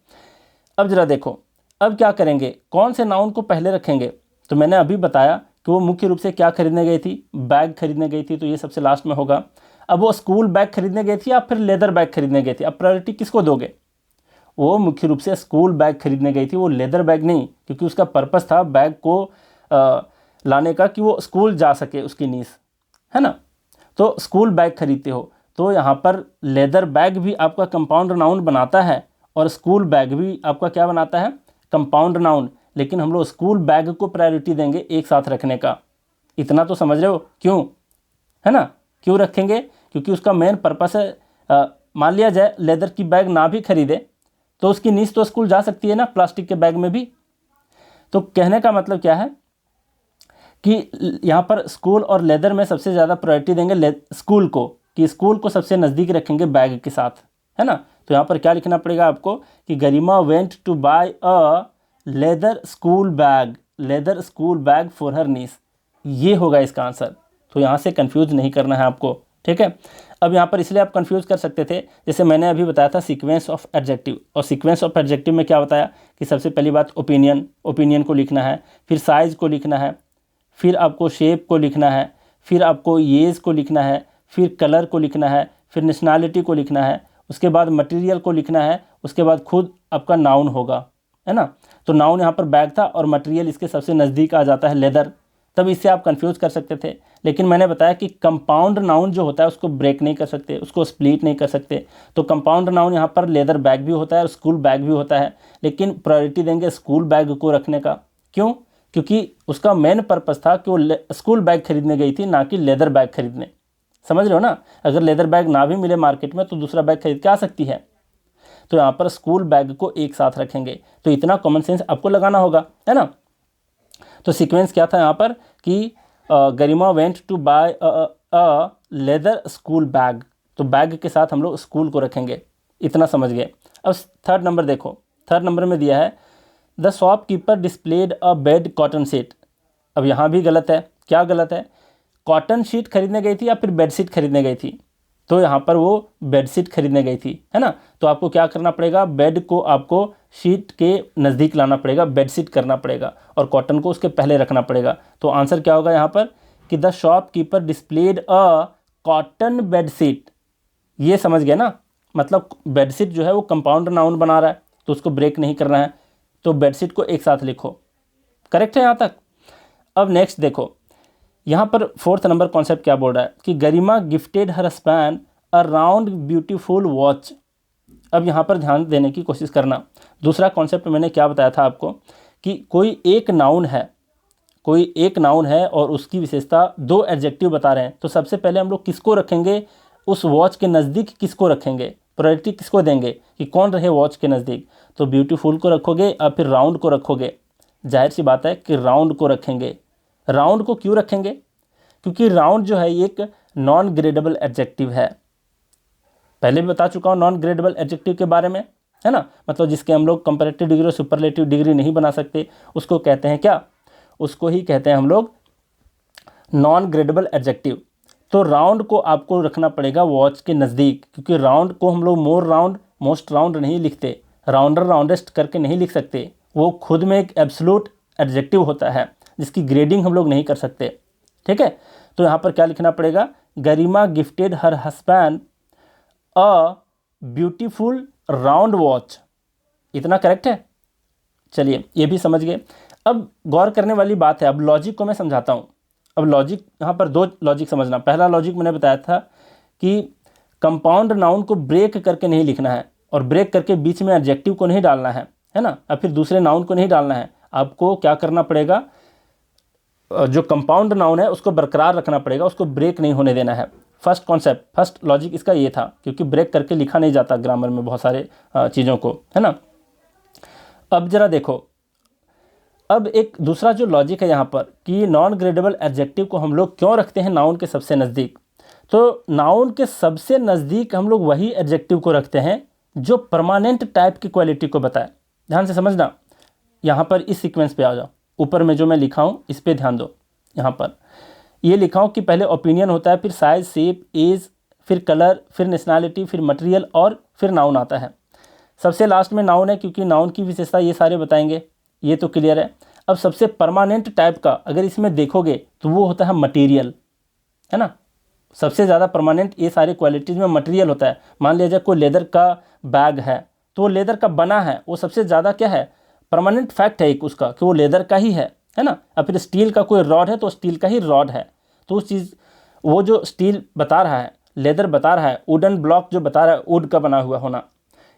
अब जरा देखो, अब क्या करेंगे, कौन से नाउन को पहले रखेंगे? तो मैंने अभी बताया कि वो मुख्य रूप से क्या खरीदने गई थी? बैग खरीदने गई थी, तो ये सबसे लास्ट में होगा। अब वो स्कूल बैग खरीदने गई थी या फिर लेदर बैग खरीदने गई थी? अब प्रायोरिटी किसको दोगे? वो मुख्य रूप से स्कूल बैग खरीदने गई थी, वो लेदर बैग नहीं, क्योंकि उसका पर्पस था बैग को लाने का कि वो स्कूल जा सके उसकी नीस, है ना। तो स्कूल बैग खरीदते हो तो यहाँ पर लेदर बैग भी आपका कंपाउंड नाउन बनाता है और स्कूल बैग भी आपका क्या बनाता है? Compound noun. लेकिन हम लोग स्कूल बैग को प्रायोरिटी देंगे एक साथ रखने का। इतना तो समझ रहे हो क्यों, है ना? क्यों रखेंगे? क्योंकि उसका मेन पर्पस है, मान लिया जाए लेदर की बैग ना भी खरीदे तो उसकी नीस तो स्कूल जा सकती है ना, प्लास्टिक के बैग में भी। तो कहने का मतलब क्या है कि यहाँ पर स्कूल और लेदर में सबसे ज़्यादा प्रायोरिटी देंगे स्कूल को, कि स्कूल को सबसे नज़दीक रखेंगे बैग के साथ, है ना। तो यहाँ पर क्या लिखना पड़ेगा आपको कि Garima went to buy a leather school bag, leather school bag for her niece. ये होगा इसका आंसर। तो यहाँ से कंफ्यूज नहीं करना है आपको, ठीक है। अब यहाँ पर इसलिए आप कंफ्यूज कर सकते थे, जैसे मैंने अभी बताया था सीक्वेंस ऑफ एडजेक्टिव, और सीक्वेंस ऑफ एडजेक्टिव में क्या बताया कि सबसे पहली बात ओपिनियन, ओपिनियन को लिखना है, फिर साइज़ को लिखना है, फिर आपको शेप को लिखना है, फिर आपको येज को लिखना है, फिर कलर को लिखना है, फिर नेशनैलिटी को लिखना है, उसके बाद मटेरियल को लिखना है, उसके बाद खुद आपका नाउन होगा, है ना। तो नाउन यहाँ पर बैग था और मटेरियल इसके सबसे नज़दीक आ जाता है लेदर, तब इससे आप कंफ्यूज कर सकते थे। लेकिन मैंने बताया कि कंपाउंड नाउन जो होता है उसको ब्रेक नहीं कर सकते, उसको स्प्लिट नहीं कर सकते। तो कंपाउंड नाउन यहाँ पर लेदर बैग भी होता है और स्कूल बैग भी होता है, लेकिन प्रायोरिटी देंगे स्कूल बैग को रखने का। क्यों? क्योंकि उसका मेन पर्पस था कि वो स्कूल बैग खरीदने गई थी, ना कि लेदर बैग खरीदने। समझ रहे हो ना? अगर लेदर बैग ना भी मिले मार्केट में तो दूसरा बैग खरीद के आ सकती है। तो यहाँ पर स्कूल बैग को एक साथ रखेंगे। तो इतना कॉमन सेंस आपको लगाना होगा, है ना। तो सीक्वेंस क्या था यहाँ पर कि Garima went to buy a leather school bag, तो बैग के साथ हम लोग स्कूल को रखेंगे। इतना समझ गए। अब थर्ड नंबर देखो, थर्ड नंबर में दिया है the shopkeeper displayed a bed cotton sheet. अब यहाँ भी गलत है। क्या गलत है? कॉटन शीट खरीदने गई थी या फिर बेडशीट खरीदने गई थी? तो यहाँ पर वो बेडशीट खरीदने गई थी, है ना। तो आपको क्या करना पड़ेगा? बेड को आपको शीट के नज़दीक लाना पड़ेगा, बेडशीट करना पड़ेगा, और कॉटन को उसके पहले रखना पड़ेगा। तो आंसर क्या होगा यहाँ पर कि the shopkeeper displayed a cotton bedsheet. ये समझ गए ना? मतलब बेडशीट जो है वो कंपाउंड नाउन बना रहा है, तो उसको ब्रेक नहीं करना है। तो बेडशीट को एक साथ लिखो। करेक्ट है यहाँ तक? अब नेक्स्ट देखो, यहाँ पर फोर्थ नंबर कॉन्सेप्ट क्या बोल रहा है कि Garima gifted her husband a round beautiful watch. अब यहाँ पर ध्यान देने की कोशिश करना। दूसरा कॉन्सेप्ट मैंने क्या बताया था आपको कि कोई एक नाउन है, कोई एक नाउन है और उसकी विशेषता दो एडजेक्टिव बता रहे हैं। तो सबसे पहले हम लोग किसको रखेंगे? उस वॉच के नज़दीक किसको रखेंगे? प्रायोरिटी किसको देंगे कि कौन रहे वॉच के नज़दीक? तो ब्यूटीफुल को रखोगे और फिर राउंड को रखोगे। जाहिर सी बात है कि राउंड को रखेंगे। राउंड को क्यों रखेंगे? क्योंकि राउंड जो है एक नॉन ग्रेडेबल एडजेक्टिव है। पहले भी बता चुका हूँ नॉन ग्रेडेबल एडजेक्टिव के बारे में, है ना। मतलब जिसके हम लोग कंपैरेटिव डिग्री और सुपरलेटिव डिग्री नहीं बना सकते, उसको कहते हैं क्या? उसको ही कहते हैं हम लोग नॉन ग्रेडेबल एडजेक्टिव। तो राउंड को आपको रखना पड़ेगा वॉच के नज़दीक, क्योंकि राउंड को हम लोग मोर राउंड मोस्ट राउंड नहीं लिखते, राउंडर राउंडेस्ट करके नहीं लिख सकते। वो खुद में एक एब्सोल्यूट एडजेक्टिव होता है जिसकी ग्रेडिंग हम लोग नहीं कर सकते। ठीक है, तो यहाँ पर क्या लिखना पड़ेगा, Garima gifted her husband a beautiful round watch. इतना करेक्ट है। चलिए ये भी समझ गए। अब गौर करने वाली बात है, अब लॉजिक को मैं समझाता हूँ। अब लॉजिक, यहाँ पर दो लॉजिक समझना। पहला लॉजिक मैंने बताया था कि कंपाउंड नाउन को ब्रेक करके नहीं लिखना है, और ब्रेक करके बीच में एडजेक्टिव को नहीं डालना है ना, और फिर दूसरे नाउन को नहीं डालना है। आपको क्या करना पड़ेगा, जो कंपाउंड नाउन है उसको बरकरार रखना पड़ेगा, उसको ब्रेक नहीं होने देना है। फर्स्ट कॉन्सेप्ट, फर्स्ट लॉजिक इसका ये था, क्योंकि ब्रेक करके लिखा नहीं जाता ग्रामर में बहुत सारे चीज़ों को, है ना। अब जरा देखो, अब एक दूसरा जो लॉजिक है यहाँ पर कि नॉन ग्रेडेबल एडजेक्टिव को हम लोग क्यों रखते हैं नाउन के सबसे नज़दीक। तो नाउन के सबसे नज़दीक हम लोग वही एडजेक्टिव को रखते हैं जो परमानेंट टाइप की क्वालिटी को बताए। ध्यान से समझना, यहाँ पर इस सीक्वेंस पे आ जाओ, ऊपर में जो मैं लिखा हूँ इस पर ध्यान दो। यहाँ पर ये लिखा हूँ कि पहले ओपिनियन होता है, फिर साइज, शेप, एज, फिर कलर, फिर नेशनैलिटी, फिर मटेरियल और फिर नाउन आता है। सबसे लास्ट में नाउन है, क्योंकि नाउन की विशेषता ये सारे बताएंगे, ये तो क्लियर है। अब सबसे परमानेंट टाइप का अगर इसमें देखोगे तो वो होता है मटेरियल, है ना। सबसे ज़्यादा परमानेंट ये सारे क्वालिटीज़ में मटेरियल होता है। मान लिया जाए कोई लेदर का बैग है, तो वो लेदर का बना है, वो सबसे ज़्यादा क्या है, परमानेंट फैक्ट है एक उसका कि वो लेदर का ही है ना। और फिर स्टील का कोई रॉड है तो स्टील का ही रॉड है। तो उस चीज़, वो जो स्टील बता रहा है, लेदर बता रहा है, वुडन ब्लॉक जो बता रहा है वुड का बना हुआ होना,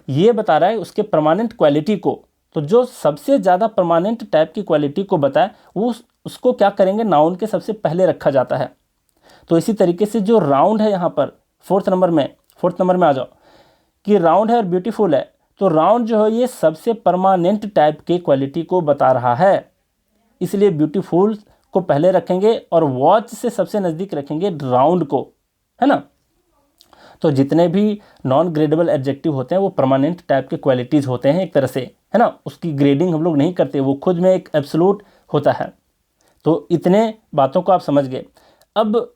ये बता रहा है उसके परमानेंट क्वालिटी को। तो जो सबसे ज़्यादा परमानेंट टाइप की क्वालिटी को बताए वो उसको क्या करेंगे, नाउन के सबसे पहले रखा जाता है। तो इसी तरीके से जो राउंड है यहाँ पर फोर्थ नंबर में आ जाओ कि राउंड है और ब्यूटीफुल है, तो राउंड जो है ये सबसे परमानेंट टाइप के क्वालिटी को बता रहा है, इसलिए ब्यूटीफुल को पहले रखेंगे और वॉच से सबसे नज़दीक रखेंगे राउंड को, है ना। तो जितने भी नॉन ग्रेडेबल एडजेक्टिव होते हैं वो परमानेंट टाइप के क्वालिटीज़ होते हैं एक तरह से, है ना। उसकी ग्रेडिंग हम लोग नहीं करते, वो खुद में एक एब्सोल्यूट होता है। तो इतने बातों को आप समझ गए। अब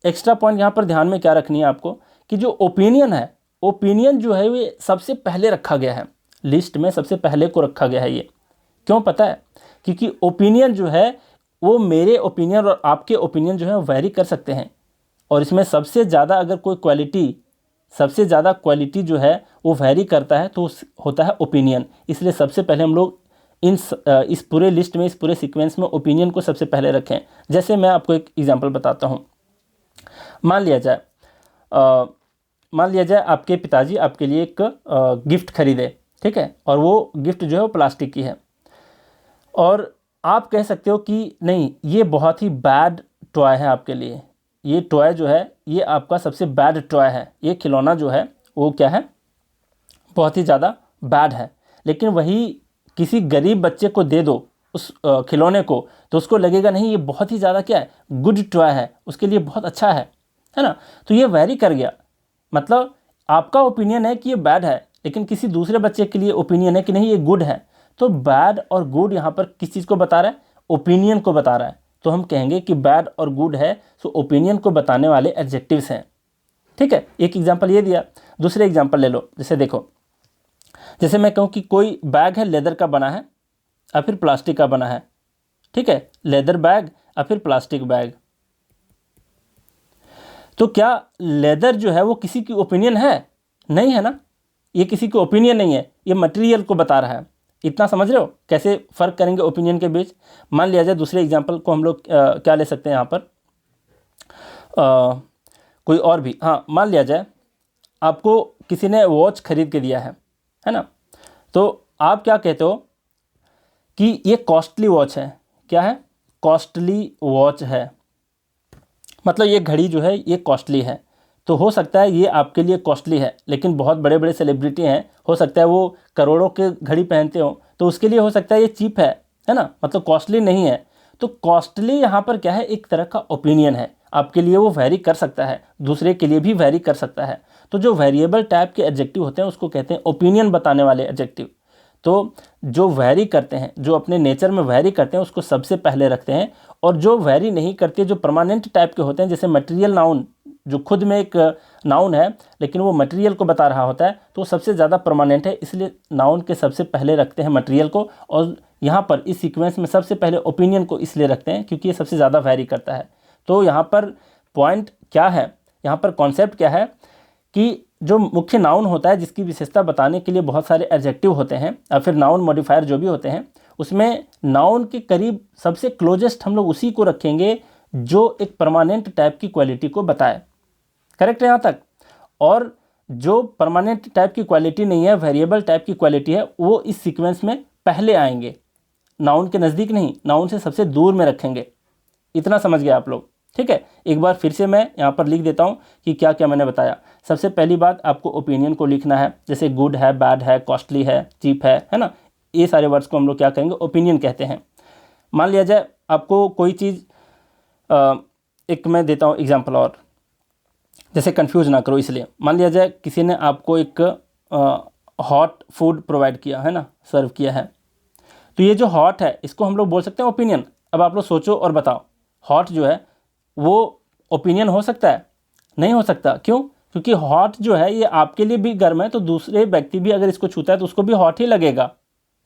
एक्स्ट्रा पॉइंट यहाँ पर ध्यान में क्या रखनी है आपको कि जो ओपिनियन है, ओपिनियन जो है ये सबसे पहले रखा गया है, लिस्ट में सबसे पहले को रखा गया है। ये क्यों पता है, क्योंकि ओपिनियन जो है वो मेरे ओपिनियन और आपके ओपिनियन जो है वैरी कर सकते हैं, और इसमें सबसे ज़्यादा अगर कोई क्वालिटी, सबसे ज़्यादा क्वालिटी जो है वो वैरी करता है तो होता है ओपिनियन। इसलिए सबसे पहले हम लोग इस पूरे लिस्ट में, इस पूरे सीक्वेंस में ओपिनियन को सबसे पहले रखें। जैसे मैं आपको एक एग्जांपल बताता हूँ। मान लिया जाए आपके पिताजी आपके लिए एक गिफ्ट खरीदे, ठीक है, और वो गिफ्ट जो है वो प्लास्टिक की है, और आप कह सकते हो कि नहीं ये बहुत ही बैड टॉय है आपके लिए, ये टॉय जो है ये आपका सबसे बैड टॉय है, ये खिलौना जो है वो क्या है, बहुत ही ज़्यादा बैड है। लेकिन वही किसी गरीब बच्चे को दे दो उस खिलौने को, तो उसको लगेगा नहीं ये बहुत ही ज़्यादा क्या है, गुड टॉय है, उसके लिए बहुत अच्छा है ना। तो ये वैरी कर गया, मतलब आपका ओपिनियन है कि ये बैड है, लेकिन किसी दूसरे बच्चे के लिए ओपिनियन है कि नहीं ये गुड है। तो बैड और गुड यहाँ पर किस चीज़ को बता रहा है, ओपिनियन को बता रहा है। तो हम कहेंगे कि बैड और गुड है, सो ओपिनियन को बताने वाले एडजेक्टिव्स हैं, ठीक है। एक एग्जांपल ये दिया, दूसरे एग्जांपल ले लो। जैसे देखो, जैसे मैं कहूँ कि कोई बैग है लेदर का बना है और फिर प्लास्टिक का बना है, ठीक है, लेदर बैग और फिर प्लास्टिक बैग। तो क्या लेदर जो है वो किसी की ओपिनियन है? नहीं है ना, ये किसी की ओपिनियन नहीं है, ये मटेरियल को बता रहा है। इतना समझ रहे हो कैसे फ़र्क करेंगे ओपिनियन के बीच। मान लिया जाए दूसरे एग्जांपल को हम लोग क्या ले सकते हैं यहाँ पर, कोई और भी, हाँ, मान लिया जाए आपको किसी ने वॉच खरीद के दिया है ना, तो आप क्या कहते हो कि ये कॉस्टली वॉच है। क्या है? कॉस्टली वॉच है, मतलब ये घड़ी जो है ये कॉस्टली है। तो हो सकता है ये आपके लिए कॉस्टली है, लेकिन बहुत बड़े बड़े सेलिब्रिटी हैं, हो सकता है वो करोड़ों के घड़ी पहनते हो, तो उसके लिए हो सकता है ये चीप है ना, मतलब कॉस्टली नहीं है। तो कॉस्टली यहाँ पर क्या है, एक तरह का ओपिनियन है, आपके लिए वो वैरी कर सकता है, दूसरे के लिए भी वैरी कर सकता है। तो जो वेरिएबल टाइप के एडजेक्टिव होते हैं उसको कहते हैं ओपिनियन बताने वाले एडजेक्टिव। तो जो वैरी करते हैं, जो अपने नेचर में वैरी करते हैं, उसको सबसे पहले रखते हैं। और जो वैरी नहीं करते, जो परमानेंट टाइप के होते हैं, जैसे मटेरियल नाउन, जो खुद में एक नाउन है लेकिन वो मटेरियल को बता रहा होता है, तो सबसे ज़्यादा परमानेंट है, इसलिए नाउन के सबसे पहले रखते हैं मटेरियल को। और यहाँ पर इस सीक्वेंस में सबसे पहले ओपिनियन को इसलिए रखते हैं क्योंकि ये सबसे ज़्यादा वैरी करता है। तो यहाँ पर पॉइंट क्या है, यहाँ पर कॉन्सेप्ट क्या है कि जो मुख्य नाउन होता है जिसकी विशेषता बताने के लिए बहुत सारे एडजेक्टिव होते हैं या फिर नाउन मॉडिफायर जो भी होते हैं, उसमें नाउन के करीब सबसे क्लोजेस्ट हम लोग उसी को रखेंगे जो एक परमानेंट टाइप की क्वालिटी को बताए। करेक्ट है यहाँ तक? और जो परमानेंट टाइप की क्वालिटी नहीं है, वेरिएबल टाइप की क्वालिटी है, वो इस सीक्वेंस में पहले आएंगे, नाउन के नज़दीक नहीं, नाउन से सबसे दूर में रखेंगे। इतना समझ गया आप लोग? ठीक है, एक बार फिर से मैं यहाँ पर लिख देता हूँ कि क्या क्या मैंने बताया। सबसे पहली बात, आपको ओपिनियन को लिखना है, जैसे गुड है, बैड है, कॉस्टली है, चीप है ना, ये सारे वर्ड्स को हम लोग क्या कहेंगे, ओपिनियन कहते हैं। मान लिया जाए आपको कोई चीज़, एक मैं देता हूँ एग्जाम्पल और, जैसे कंफ्यूज ना करो इसलिए। मान लिया जाए किसी ने आपको एक हॉट फूड प्रोवाइड किया है ना, सर्व किया है, तो ये जो हॉट है इसको हम लोग बोल सकते हैं ओपिनियन। अब आप लोग सोचो और बताओ, हॉट जो है वो ओपिनियन हो सकता है? नहीं हो सकता। क्यों? क्योंकि हॉट जो है ये आपके लिए भी गर्म है, तो दूसरे व्यक्ति भी अगर इसको छूता है तो उसको भी हॉट ही लगेगा।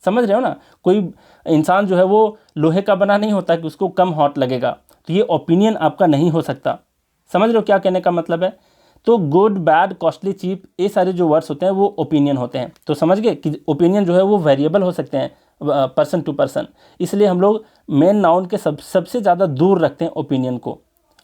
समझ रहे हो ना? कोई इंसान जो है वो लोहे का बना नहीं होता कि उसको कम हॉट लगेगा, तो ये ओपिनियन आपका नहीं हो सकता। समझ रहे हो क्या कहने का मतलब है? तो गुड, बैड, कॉस्टली, चीप, ये सारे जो वर्ड्स होते हैं वो ओपिनियन होते हैं। तो समझ गए कि ओपिनियन जो है वो वेरिएबल हो सकते हैं पर्सन टू पर्सन, इसलिए हम लोग मेन नाउन के सबसे ज़्यादा दूर रखते हैं ओपिनियन को,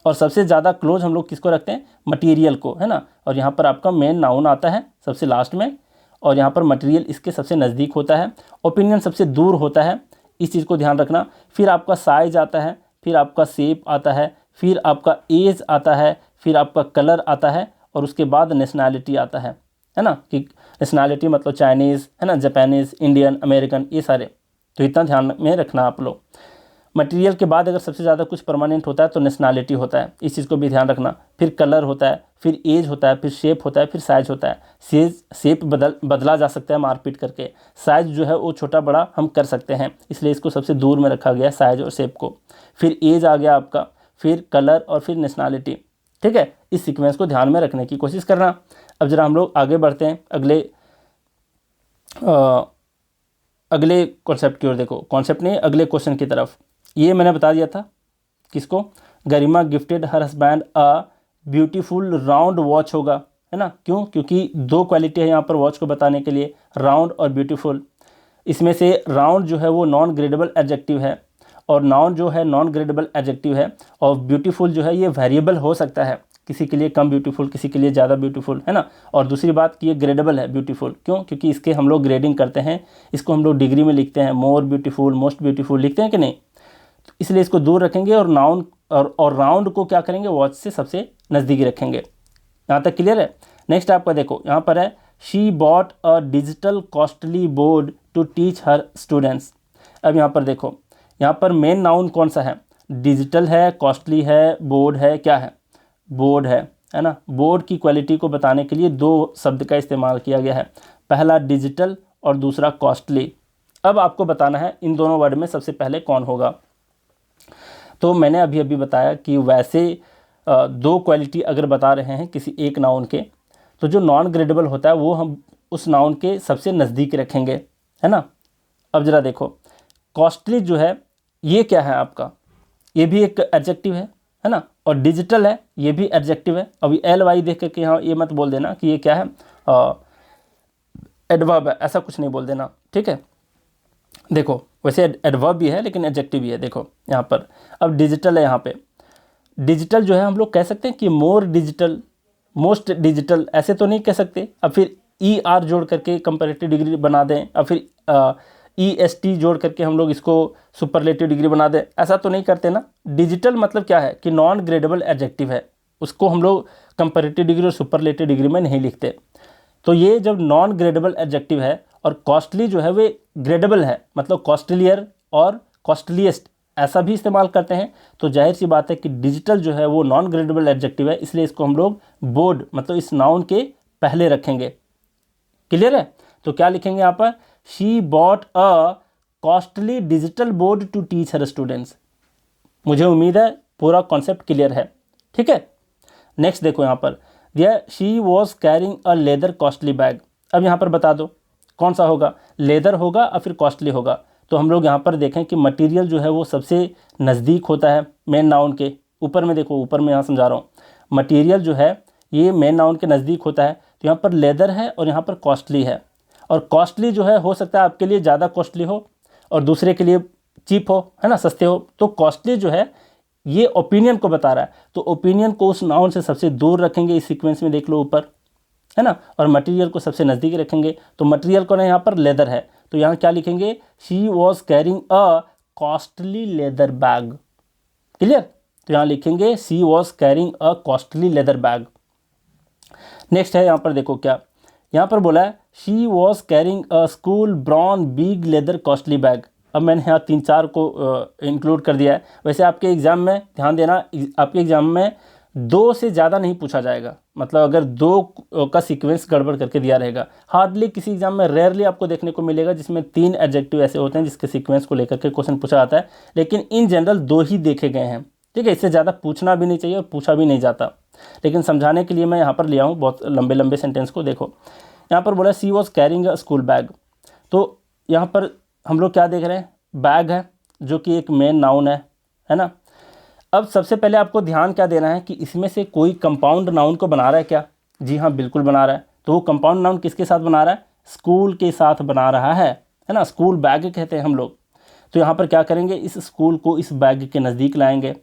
और सबसे ज़्यादा क्लोज हम लोग किसको रखते हैं, मटीरियल को, है ना। और यहाँ पर आपका मेन नाउन आता है सबसे लास्ट में, और यहाँ पर मटीरियल इसके सबसे नज़दीक होता है, ओपिनियन सबसे दूर होता है, इस चीज़ को ध्यान रखना। फिर आपका साइज आता है, फिर आपका शेप आता है, फिर आपका एज आता है, फिर आपका कलर आता है, और उसके बाद नेशनैलिटी आता है ना, कि नेशनैलिटी मतलब चाइनीज़, है ना, जापानीज़, इंडियन, अमेरिकन, ये सारे। तो इतना ध्यान में रखना आप लोग। मटेरियल के बाद अगर सबसे ज़्यादा कुछ परमानेंट होता है तो नेशनैलिटी होता है, इस चीज़ को भी ध्यान रखना। फिर कलर होता है, फिर एज होता है, फिर शेप होता है, फिर साइज होता है। शेप बदला जा सकता है मारपीट करके, साइज जो है वो छोटा बड़ा हम कर सकते हैं, इसलिए इसको सबसे दूर में रखा गया साइज और शेप को। फिर एज आ गया आपका, फिर कलर और फिर नेशनैलिटी। ठीक है, इस सीक्वेंस को ध्यान में रखने की कोशिश करना। अब जरा हम लोग आगे बढ़ते हैं अगले कॉन्सेप्ट की ओर। देखो, कॉन्सेप्ट नहीं, अगले क्वेश्चन की तरफ। ये मैंने बता दिया था किसको, Garima gifted her husband a beautiful round watch होगा, है ना। क्यों? क्योंकि दो क्वालिटी है यहाँ पर वॉच को बताने के लिए, राउंड और ब्यूटीफुल। इसमें से राउंड जो है वो नॉन ग्रेडेबल एडजेक्टिव है, और नाउन जो है नॉन ग्रेडेबल एडजेक्टिव है, और ब्यूटीफुल जो है ये वेरिएबल हो सकता है, किसी के लिए कम ब्यूटीफुल, किसी के लिए ज़्यादा ब्यूटीफुल, है ना। और दूसरी बात कि ये ग्रेडेबल है ब्यूटीफुल। क्यों? क्योंकि इसके हम लोग ग्रेडिंग करते हैं, इसको हम लोग डिग्री में लिखते हैं, मोर ब्यूटीफुल, मोस्ट ब्यूटीफुल लिखते हैं कि नहीं। तो इसलिए इसको दूर रखेंगे, और नाउन और राउंड को क्या करेंगे, वॉच से सबसे नज़दीकी रखेंगे। यहाँ तक क्लियर है? नेक्स्ट आपका देखो, यहाँ पर है she bought a digital costly board to teach her students. अब यहाँ पर देखो, यहाँ पर मेन नाउन कौन सा है, डिजिटल है, कॉस्टली है, बोर्ड है, क्या है, बोर्ड है ना। बोर्ड की क्वालिटी को बताने के लिए दो शब्द का इस्तेमाल किया गया है, पहला डिजिटल और दूसरा कॉस्टली। अब आपको बताना है इन दोनों वर्ड में सबसे पहले कौन होगा। तो मैंने अभी बताया कि वैसे दो क्वालिटी अगर बता रहे हैं किसी एक नाउन के, तो जो नॉन ग्रेडेबल होता है वो हम उस नाउन के सबसे नज़दीक रखेंगे, है ना। अब ज़रा देखो, कॉस्टली जो है ये क्या है आपका, ये भी एक एडजेक्टिव है ना। और डिजिटल है, ये भी एडजेक्टिव है। अभी एल वाई देख करके यहाँ ये मत बोल देना कि ये क्या है, एडवर्ब है, ऐसा कुछ नहीं बोल देना, ठीक है। देखो, वैसे एडवर्ब भी है लेकिन एडजेक्टिव भी है। देखो यहाँ पर, अब डिजिटल है, यहाँ पे डिजिटल जो है हम लोग कह सकते हैं कि मोर डिजिटल, मोस्ट डिजिटल, ऐसे तो नहीं कह सकते। अब फिर ई आर जोड़ करके कंपैरेटिव डिग्री बना दें, अब फिर EST जोड़ करके हम लोग इसको सुपरलेटिव डिग्री बना दें, ऐसा तो नहीं करते ना। डिजिटल मतलब क्या है कि नॉन ग्रेडेबल एडजेक्टिव है, उसको हम लोग कंपैरेटिव डिग्री और सुपरलेटिव डिग्री में नहीं लिखते। तो ये जब नॉन ग्रेडेबल एडजेक्टिव है, और कॉस्टली जो है वे ग्रेडेबल है, मतलब कॉस्टलियर और कॉस्टलीस्ट ऐसा भी इस्तेमाल करते हैं। तो जाहिर सी बात है कि डिजिटल जो है वो नॉन ग्रेडेबल एडजेक्टिव है, इसलिए इसको हम लोग बोर्ड मतलब इस नाउन के पहले रखेंगे। क्लियर है? तो क्या लिखेंगे यहाँ पर, she bought a costly digital board to teach her students. मुझे उम्मीद है पूरा कॉन्सेप्ट क्लियर है, ठीक है। नेक्स्ट देखो यहाँ पर दिया she was carrying a leather costly bag. अब यहाँ पर बता दो कौन सा होगा, लेदर होगा या फिर कॉस्टली होगा। तो हम लोग यहाँ पर देखें कि मटेरियल जो है वो सबसे नज़दीक होता है मेन नाउन के। ऊपर में देखो, ऊपर में यहाँ समझा रहा हूँ, मटेरियल जो है ये मेन नाउन के नज़दीक होता है। तो यहाँ पर लेदर है और यहाँ पर कॉस्टली है। और कॉस्टली जो है हो सकता है आपके लिए ज़्यादा कॉस्टली हो और दूसरे के लिए चीप हो, है ना, सस्ते हो। तो कॉस्टली जो है ये ओपिनियन को बता रहा है, तो ओपिनियन को उस नाउन से सबसे दूर रखेंगे इस सीक्वेंस में, देख लो ऊपर, है ना, और मटेरियल को सबसे नज़दीक रखेंगे। तो मटेरियल को ना यहाँ पर लेदर है, तो यहाँ क्या लिखेंगे, she was carrying a costly leather bag. Clear. तो यहाँ लिखेंगे she was carrying a costly leather bag. Next है यहाँ पर देखो क्या, यहाँ पर बोला है she was carrying a school brown big leather costly bag. अब मैंने यहाँ 3-4 को इंक्लूड कर दिया है। वैसे आपके एग्ज़ाम में ध्यान देना, आपके एग्ज़ाम में 2 से ज़्यादा नहीं पूछा जाएगा। मतलब अगर 2 का सीक्वेंस गड़बड़ करके दिया रहेगा, हार्डली किसी एग्जाम में, रेयरली आपको देखने को मिलेगा जिसमें 3 एडजेक्टिव ऐसे होते हैं जिसके सीक्वेंस को लेकर के क्वेश्चन पूछा जाता है। लेकिन इन जनरल 2 ही देखे गए हैं, ठीक है। इससे ज़्यादा पूछना भी नहीं चाहिए और पूछा भी नहीं जाता। लेकिन समझाने के लिए मैं यहाँ पर लिया हूँ बहुत लंबे लंबे सेंटेंस को। देखो यहाँ पर बोला she was carrying a school bag. तो यहाँ पर हम लोग क्या देख रहे हैं, बैग है जो कि एक मेन नाउन है ना। अब सबसे पहले आपको ध्यान क्या देना है कि इसमें से कोई कंपाउंड नाउन को बना रहा है क्या। जी हाँ, बिल्कुल बना रहा है। तो वो कंपाउंड नाउन किसके साथ बना रहा है, स्कूल के साथ बना रहा है ना। स्कूल बैग कहते हैं हम लोग। तो यहाँ पर क्या करेंगे, इस स्कूल को इस बैग के नज़दीक लाएंगे।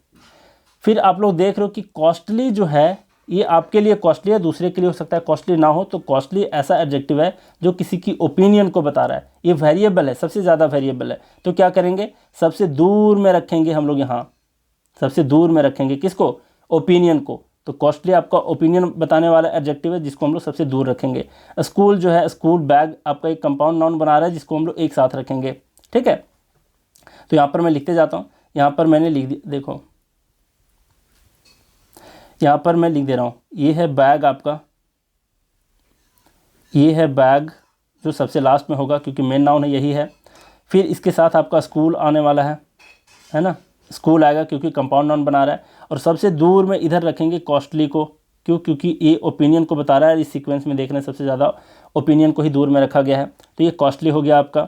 फिर आप लोग देख रहे हो कि कॉस्टली जो है ये आपके लिए कॉस्टली है, दूसरे के लिए हो सकता है कॉस्टली ना हो। तो कॉस्टली ऐसा एडजेक्टिव है जो किसी की ओपिनियन को बता रहा है। ये वेरिएबल है, सबसे ज़्यादा वेरिएबल है। तो क्या करेंगे, सबसे दूर में रखेंगे हम लोग, यहाँ सबसे दूर में रखेंगे किसको, ओपिनियन को। तो कॉस्टली आपका ओपिनियन बताने वाला एडजेक्टिव है जिसको हम लोग सबसे दूर रखेंगे। स्कूल जो है, स्कूल बैग आपका एक कंपाउंड नाउन बना रहा है जिसको हम लोग एक साथ रखेंगे, ठीक है। तो यहाँ पर मैं लिखते जाता हूँ। यहाँ पर मैंने लिख दिया, देखो यहाँ पर मैं लिख दे रहा हूँ, ये है बैग आपका, ये है बैग जो सबसे लास्ट में होगा क्योंकि मेन नाउन है, यही है। फिर इसके साथ आपका स्कूल आने वाला है ना, स्कूल आएगा क्योंकि कंपाउंड नाउन बना रहा है। और सबसे दूर में इधर रखेंगे कॉस्टली को, क्यों, क्योंकि ये ओपिनियन को बता रहा है। इस सीक्वेंस में देख रहे हैं सबसे ज़्यादा ओपिनियन को ही दूर में रखा गया है। तो ये कॉस्टली हो गया आपका।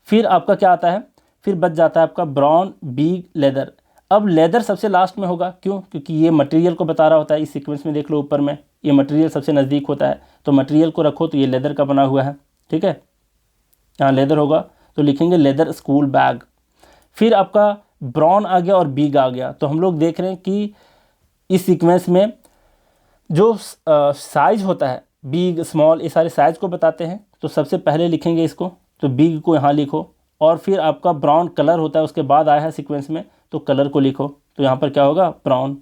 फिर आपका क्या आता है, फिर बच जाता है आपका ब्राउन बिग लेदर। अब लेदर सबसे लास्ट में होगा, क्यों, क्योंकि ये मटेरियल को बता रहा होता है। इस सीक्वेंस में देख लो ऊपर में ये मटेरियल सबसे नज़दीक होता है, तो मटेरियल को रखो तो ये लेदर का बना हुआ है, ठीक है। यहाँ लेदर होगा तो लिखेंगे लेदर स्कूल बैग। फिर आपका ब्राउन आ गया और बिग आ गया। तो हम लोग देख रहे हैं कि इस सीक्वेंस में जो साइज होता है, बिग स्मॉल, ये सारे साइज को बताते हैं। तो सबसे पहले लिखेंगे इसको, तो बिग को यहाँ लिखो। और फिर आपका ब्राउन कलर होता है, उसके बाद आया है सीक्वेंस में, तो कलर को लिखो। तो यहाँ पर क्या होगा, ब्राउन,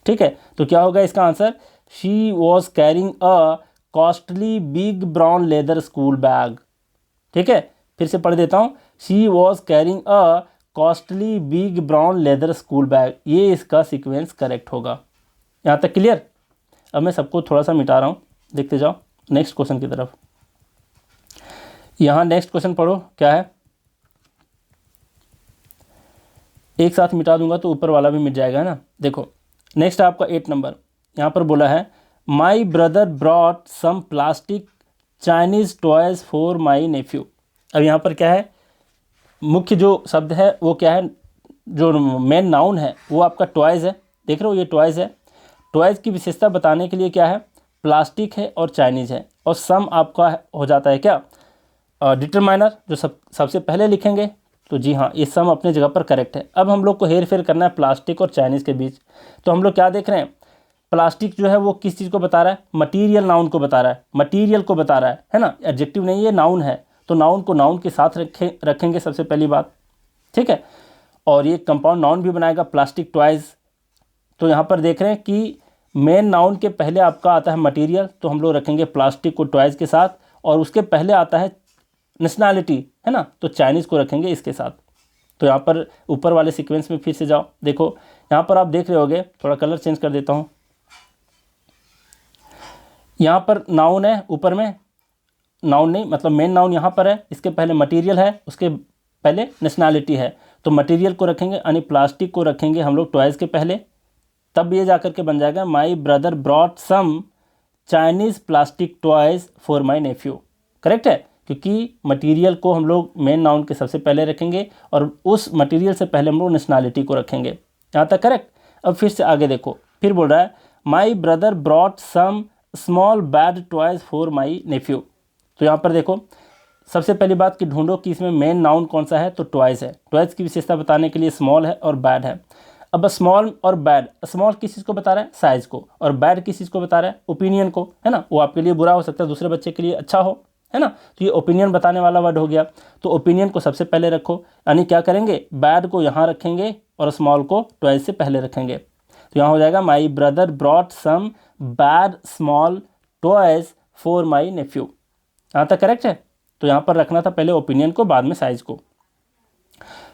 ठीक है। तो क्या होगा इसका answer, she was carrying a costly big brown leather school bag, ठीक है। फिर से पढ़ देता हूँ, she was carrying a costly big brown leather school bag. ये इसका सीक्वेंस करेक्ट होगा। यहाँ तक क्लियर। अब मैं सबको थोड़ा सा मिटा रहा हूँ, देखते जाओ नेक्स्ट क्वेश्चन की तरफ। यहाँ नेक्स्ट क्वेश्चन पढ़ो क्या है, एक साथ मिटा दूंगा तो ऊपर वाला भी मिट जाएगा, है ना। देखो नेक्स्ट आपका 8 नंबर, यहाँ पर बोला है my brother brought some plastic Chinese toys for my nephew. अब यहाँ पर क्या है, मुख्य जो शब्द है वो क्या है, जो मेन नाउन है वो आपका टॉयज़ है। देख रहे हो ये टॉयज़ है। टॉयज़ की विशेषता बताने के लिए क्या है, प्लास्टिक है और चाइनीज़ है। और सम आपका हो जाता है क्या, डिटरमाइनर, जो सबसे पहले लिखेंगे। तो जी हाँ, ये सम अपने जगह पर करेक्ट है। अब हम लोग को हेर फेर करना है प्लास्टिक और चाइनीज़ के बीच। तो हम लोग क्या देख रहे हैं, प्लास्टिक जो है वो किस चीज़ को बता रहा है, मटीरियल नाउन को बता रहा है, मटीरियल को बता रहा है ना। एडजेक्टिव नहीं, ये नाउन है। तो नाउन को नाउन के साथ रखेंगे सबसे पहली बात, ठीक है। और ये कंपाउंड नाउन भी बनाएगा, प्लास्टिक टॉयज़। तो यहाँ पर देख रहे हैं कि मेन नाउन के पहले आपका आता है मटीरियल, तो हम लोग रखेंगे प्लास्टिक को टॉयज़ के साथ। और उसके पहले आता है नेशनैलिटी, है ना, तो चाइनीज़ को रखेंगे इसके साथ। तो यहाँ पर ऊपर वाले सीक्वेंस में फिर से जाओ, देखो यहाँ पर आप देख रहे होगे, थोड़ा कलर चेंज कर देता हूँ। यहाँ पर नाउन है ऊपर में, नाउन नहीं, मतलब मेन नाउन यहाँ पर है, इसके पहले मटेरियल है, उसके पहले नेशनैलिटी है, तो मटेरियल को रखेंगे यानी प्लास्टिक को रखेंगे हम लोग टॉयज़ के पहले, तब ये जाकर के बन जाएगा my brother brought some Chinese plastic toys for my nephew. Correct है, क्योंकि मटेरियल को हम लोग मेन नाउन के सबसे पहले रखेंगे और उस मटेरियल से पहले हम लोग नेशनैलिटी को रखेंगे। यहाँ तक करेक्ट। अब फिर से आगे देखो, फिर बोल रहा है my brother brought some small bad toys for my nephew. तो यहाँ पर देखो, सबसे पहली बात कि ढूंढो कि इसमें मेन नाउन कौन सा है, तो टॉयज़ है। टॉयज़ की विशेषता बताने के लिए स्मॉल है और बैड है। अब स्मॉल और बैड, स्मॉल किस चीज़ को बता रहा है, साइज़ को, और बैड किस चीज़ को बता रहा है, ओपिनियन को, है ना। वो आपके लिए बुरा हो सकता है, दूसरे बच्चे के लिए अच्छा हो, है ना। तो ये ओपिनियन बताने वाला वर्ड हो गया, तो ओपिनियन को सबसे पहले रखो, यानी क्या करेंगे, बैड को यहाँ रखेंगे और स्मॉल को टॉयज़ से पहले रखेंगे। तो यहाँ हो जाएगा my brother brought some bad small toys for my nephew. यहाँ तक करेक्ट है। तो यहाँ पर रखना था पहले ओपिनियन को, बाद में साइज़ को।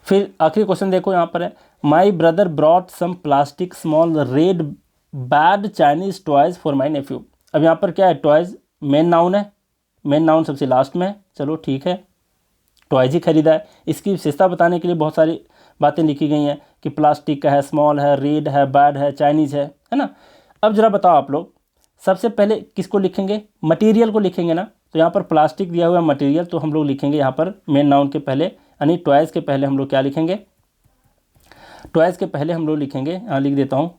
फिर आखिरी क्वेश्चन देखो, यहाँ पर है my brother brought some plastic small red bad Chinese toys for my nephew. अब यहाँ पर क्या है, टॉयज़ मेन नाउन है, मेन नाउन सबसे लास्ट में है, चलो ठीक है, टॉयज़ ही खरीदा है। इसकी विशेषता बताने के लिए बहुत सारी बातें लिखी गई हैं कि प्लास्टिक का है, स्मॉल है, रेड है, बैड है, चाइनीज़ है ना। अब ज़रा बताओ आप लोग, सबसे पहले किसको लिखेंगे, मटेरियल को लिखेंगे ना। तो यहाँ पर प्लास्टिक दिया हुआ है मटेरियल, तो हम लोग लिखेंगे यहाँ पर मेन नाउन के पहले, यानी टॉयज़ के पहले हम लोग क्या लिखेंगे, टॉयज़ के पहले हम लोग लिखेंगे, यहाँ लिख देता हूँ,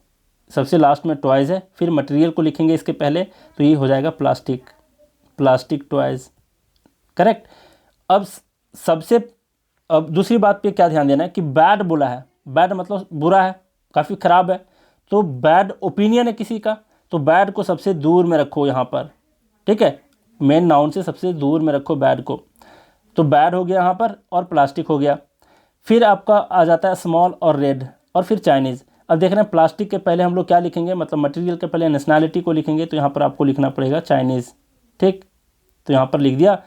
सबसे लास्ट में टॉयज़ है, फिर मटेरियल को लिखेंगे इसके पहले, तो ये हो जाएगा प्लास्टिक, प्लास्टिक टॉयज़। करेक्ट। अब दूसरी बात पे क्या ध्यान देना है कि बैड बोला है, बैड मतलब बुरा है, काफ़ी ख़राब है, तो बैड ओपिनियन है किसी का, तो बैड को सबसे दूर में रखो यहाँ पर, ठीक है, मेन नाउन से सबसे दूर में रखो बैड को। तो बैड हो गया यहाँ पर और प्लास्टिक हो गया। फिर आपका आ जाता है स्मॉल और रेड और फिर चाइनीज़। अब देख रहे हैं प्लास्टिक के पहले हम लोग क्या लिखेंगे, मतलब मटेरियल के पहले नेशनैलिटी को लिखेंगे, तो यहाँ पर आपको लिखना पड़ेगा चाइनीज़, ठीक। तो यहाँ पर लिख दिया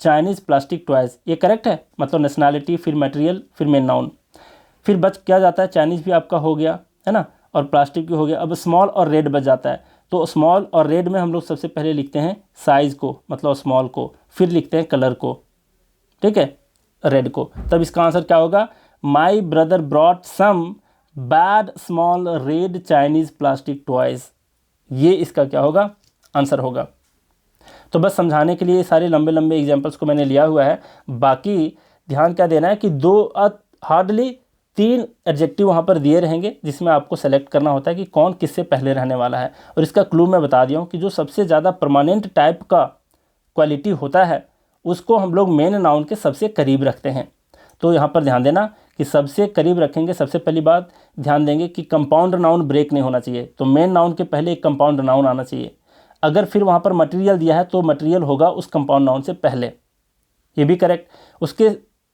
चाइनीज़ प्लास्टिक टॉयज़, ये करेक्ट है, मतलब नेशनैलिटी फिर मटेरियल फिर मेन नाउन। फिर बच क्या जाता है, चाइनीज़ भी आपका हो गया, है ना, और प्लास्टिक भी हो गया। अब स्मॉल और रेड बच जाता है, तो स्मॉल और रेड में हम लोग सबसे पहले लिखते हैं साइज़ को, मतलब स्मॉल को, फिर लिखते हैं कलर को, ठीक है, रेड को। तब इसका आंसर क्या होगा, my brother brought some bad small red Chinese plastic toys. ये इसका क्या होगा, आंसर होगा। तो बस समझाने के लिए सारे लंबे लंबे एग्जाम्पल्स को मैंने लिया हुआ है। बाकी ध्यान क्या देना है कि हार्डली 3 एडजेक्टिव वहाँ पर दिए रहेंगे, जिसमें आपको सेलेक्ट करना होता है कि कौन किससे पहले रहने वाला है। और इसका क्लू मैं बता दिया हूँ कि जो सबसे ज़्यादा परमानेंट टाइप का क्वालिटी होता है उसको हम लोग मेन नाउन के सबसे करीब रखते हैं। तो यहाँ पर ध्यान देना कि सबसे करीब रखेंगे। सबसे पहली बात ध्यान देंगे कि कंपाउंड नाउन ब्रेक नहीं होना चाहिए, तो मेन नाउन के पहले एक कंपाउंड नाउन आना चाहिए। अगर फिर वहाँ पर मटेरियल दिया है तो मटेरियल होगा उस कंपाउंड नाउन से पहले, ये भी करेक्ट। उसके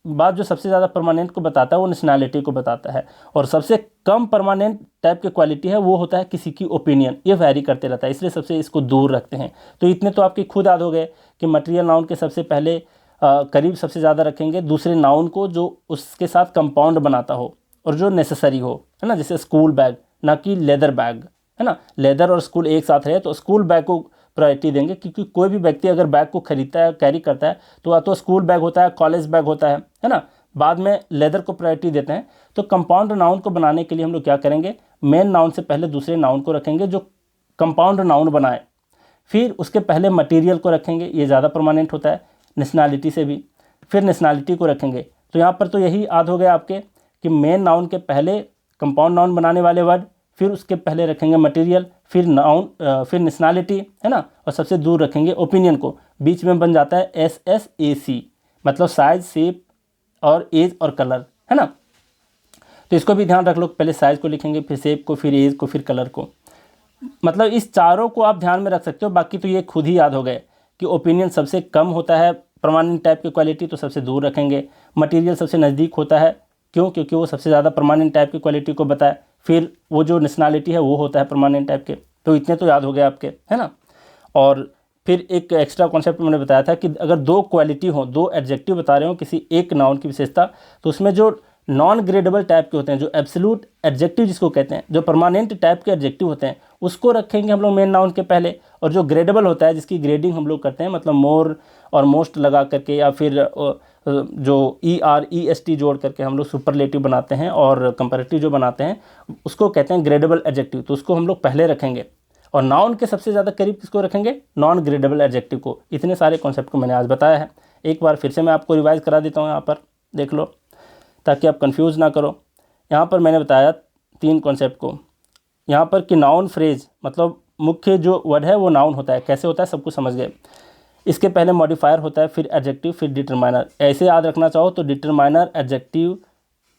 बाद जो सबसे ज़्यादा परमानेंट को बताता है वो नेशनैलिटी को बताता है, और सबसे कम परमानेंट टाइप की क्वालिटी है वो होता है किसी की ओपिनियन, ये वैरी करते रहता है, इसलिए सबसे इसको दूर रखते हैं। तो इतने तो आपके खुद याद हो गए कि मटेरियल नाउन के सबसे पहले करीब सबसे ज़्यादा रखेंगे दूसरे नाउन को जो उसके साथ कंपाउंड बनाता हो और जो नेसेसरी हो, है ना, जैसे स्कूल बैग, ना कि लेदर बैग, है ना। लेदर और स्कूल एक साथ रहे तो स्कूल बैग को प्रायोरिटी देंगे, क्योंकि कोई भी व्यक्ति अगर बैग को खरीदता है, कैरी करता है, तो स्कूल बैग होता है, कॉलेज बैग होता है ना, बाद में लेदर को प्रायोरिटी देते हैं। तो कंपाउंड नाउन को बनाने के लिए हम लोग क्या करेंगे, मेन नाउन से पहले दूसरे नाउन को रखेंगे जो कंपाउंड नाउन बनाए, फिर उसके पहले मटेरियल को रखेंगे, ये ज़्यादा परमानेंट होता है नेशनैलिटी से भी, फिर नेशनैलिटी को रखेंगे। तो यहाँ पर तो यही याद हो गया आपके कि मेन नाउन के पहले कंपाउंड नाउन बनाने वाले वर्ड, फिर उसके पहले रखेंगे मटेरियल, फिर नाउन, फिर नेशनैलिटी, है ना, और सबसे दूर रखेंगे ओपिनियन को। बीच में बन जाता है SSAC, मतलब साइज, शेप और एज और कलर, है ना। तो इसको भी ध्यान रख लो, पहले साइज को लिखेंगे, फिर शेप को, फिर एज को, फिर कलर को। मतलब इस चारों को आप ध्यान में रख सकते हो, बाकी तो ये खुद ही याद हो गए कि ओपिनियन सबसे कम होता है परमानेंट टाइप की क्वालिटी, तो सबसे दूर रखेंगे। मटेरियल सबसे नज़दीक होता है, क्यों, क्योंकि वो सबसे ज़्यादा परमानेंट टाइप की क्वालिटी को बताए। फिर वो जो नेशनैलिटी है वो होता है परमानेंट टाइप के। तो इतने तो याद हो गए आपके, है ना। और फिर एक एक्स्ट्रा कॉन्सेप्ट मैंने बताया था कि अगर 2 क्वालिटी हो, 2 एडजेक्टिव बता रहे हो किसी एक नाउन की विशेषता, तो उसमें जो नॉन ग्रेडेबल टाइप के होते हैं, जो एब्सोल्यूट एडजेक्टिव जिसको कहते हैं, जो परमानेंट टाइप के एडजेक्टिव होते हैं, उसको रखेंगे हम लोग मेन नाउन के पहले। और जो ग्रेडेबल होता है, जिसकी ग्रेडिंग हम लोग करते हैं, मतलब मोर और मोस्ट लगा करके, या फिर जो ER EST जोड़ करके हम लोग सुपरलेटिव बनाते हैं और कंपैरेटिव जो बनाते हैं, उसको कहते हैं ग्रेडेबल एडजेक्टिव। तो उसको हम लोग पहले रखेंगे। और नाउन के सबसे ज़्यादा करीब किसको रखेंगे? नॉन ग्रेडेबल एडजेक्टिव को। इतने सारे कॉन्सेप्ट को मैंने आज बताया है। एक बार फिर से मैं आपको रिवाइज़ करा देता हूँ, यहाँ पर देख लो, ताकि आप कंफ्यूज ना करो। यहाँ पर मैंने बताया 3 कॉन्सेप्ट को। यहाँ पर कि नाउन फ्रेज मतलब मुख्य जो वर्ड है वो नाउन होता है। कैसे होता है सब कुछ समझ गए। इसके पहले मॉडिफायर होता है, फिर एडजेक्टिव, फिर डिटरमाइनर। ऐसे याद रखना चाहो तो डिटरमाइनर, एडजेक्टिव,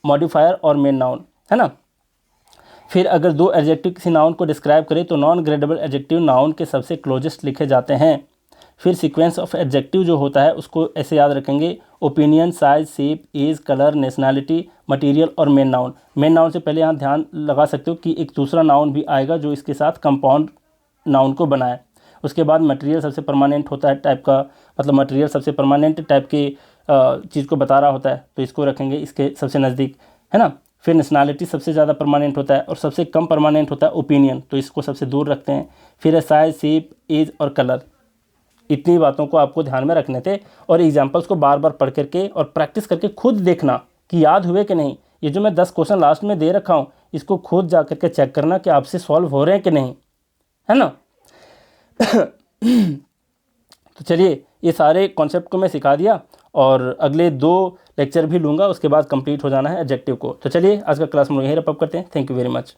मॉडिफायर और मेन नाउन, है ना। फिर अगर 2 एडजेक्टिव किसी नाउन को डिस्क्राइब करें तो नॉन ग्रेडेबल एडजेक्टिव नाउन के सबसे क्लोजेस्ट लिखे जाते हैं। फिर सीक्वेंस ऑफ एडजेक्टिव जो होता है उसको ऐसे याद रखेंगे: opinion, size, shape, age, colour, nationality, material और मेन नाउन। मेन नाउन से पहले यहाँ ध्यान लगा सकते हो कि एक दूसरा नाउन भी आएगा जो इसके साथ कंपाउंड नाउन को बनाए। उसके बाद मटेरियल सबसे परमानेंट होता है टाइप का, मतलब मटेरियल सबसे परमानेंट टाइप की चीज़ को बता रहा होता है, तो इसको रखेंगे इसके सबसे नज़दीक, है ना। फिर नेशनैलिटी सबसे ज़्यादा परमानेंट होता है और सबसे कम परमानेंट होता है ओपिनियन, तो इसको सबसे दूर रखते हैं। फिर है साइज, शेप, एज और कलर। इतनी बातों को आपको ध्यान में रखने थे और एग्जाम्पल्स को बार बार पढ़ करके और प्रैक्टिस करके खुद देखना कि याद हुए कि नहीं। ये जो मैं 10 क्वेश्चन लास्ट में दे रखा हूँ, इसको खुद जा करके चेक करना कि आपसे सॉल्व हो रहे हैं कि नहीं, है ना। तो चलिए, ये सारे कॉन्सेप्ट को मैं सिखा दिया और अगले 2 लेक्चर भी लूँगा, उसके बाद कंप्लीट हो जाना है एडजेक्टिव को। तो चलिए, आज का क्लास हम लोग यहीं रैप अप करते हैं। Thank you very much.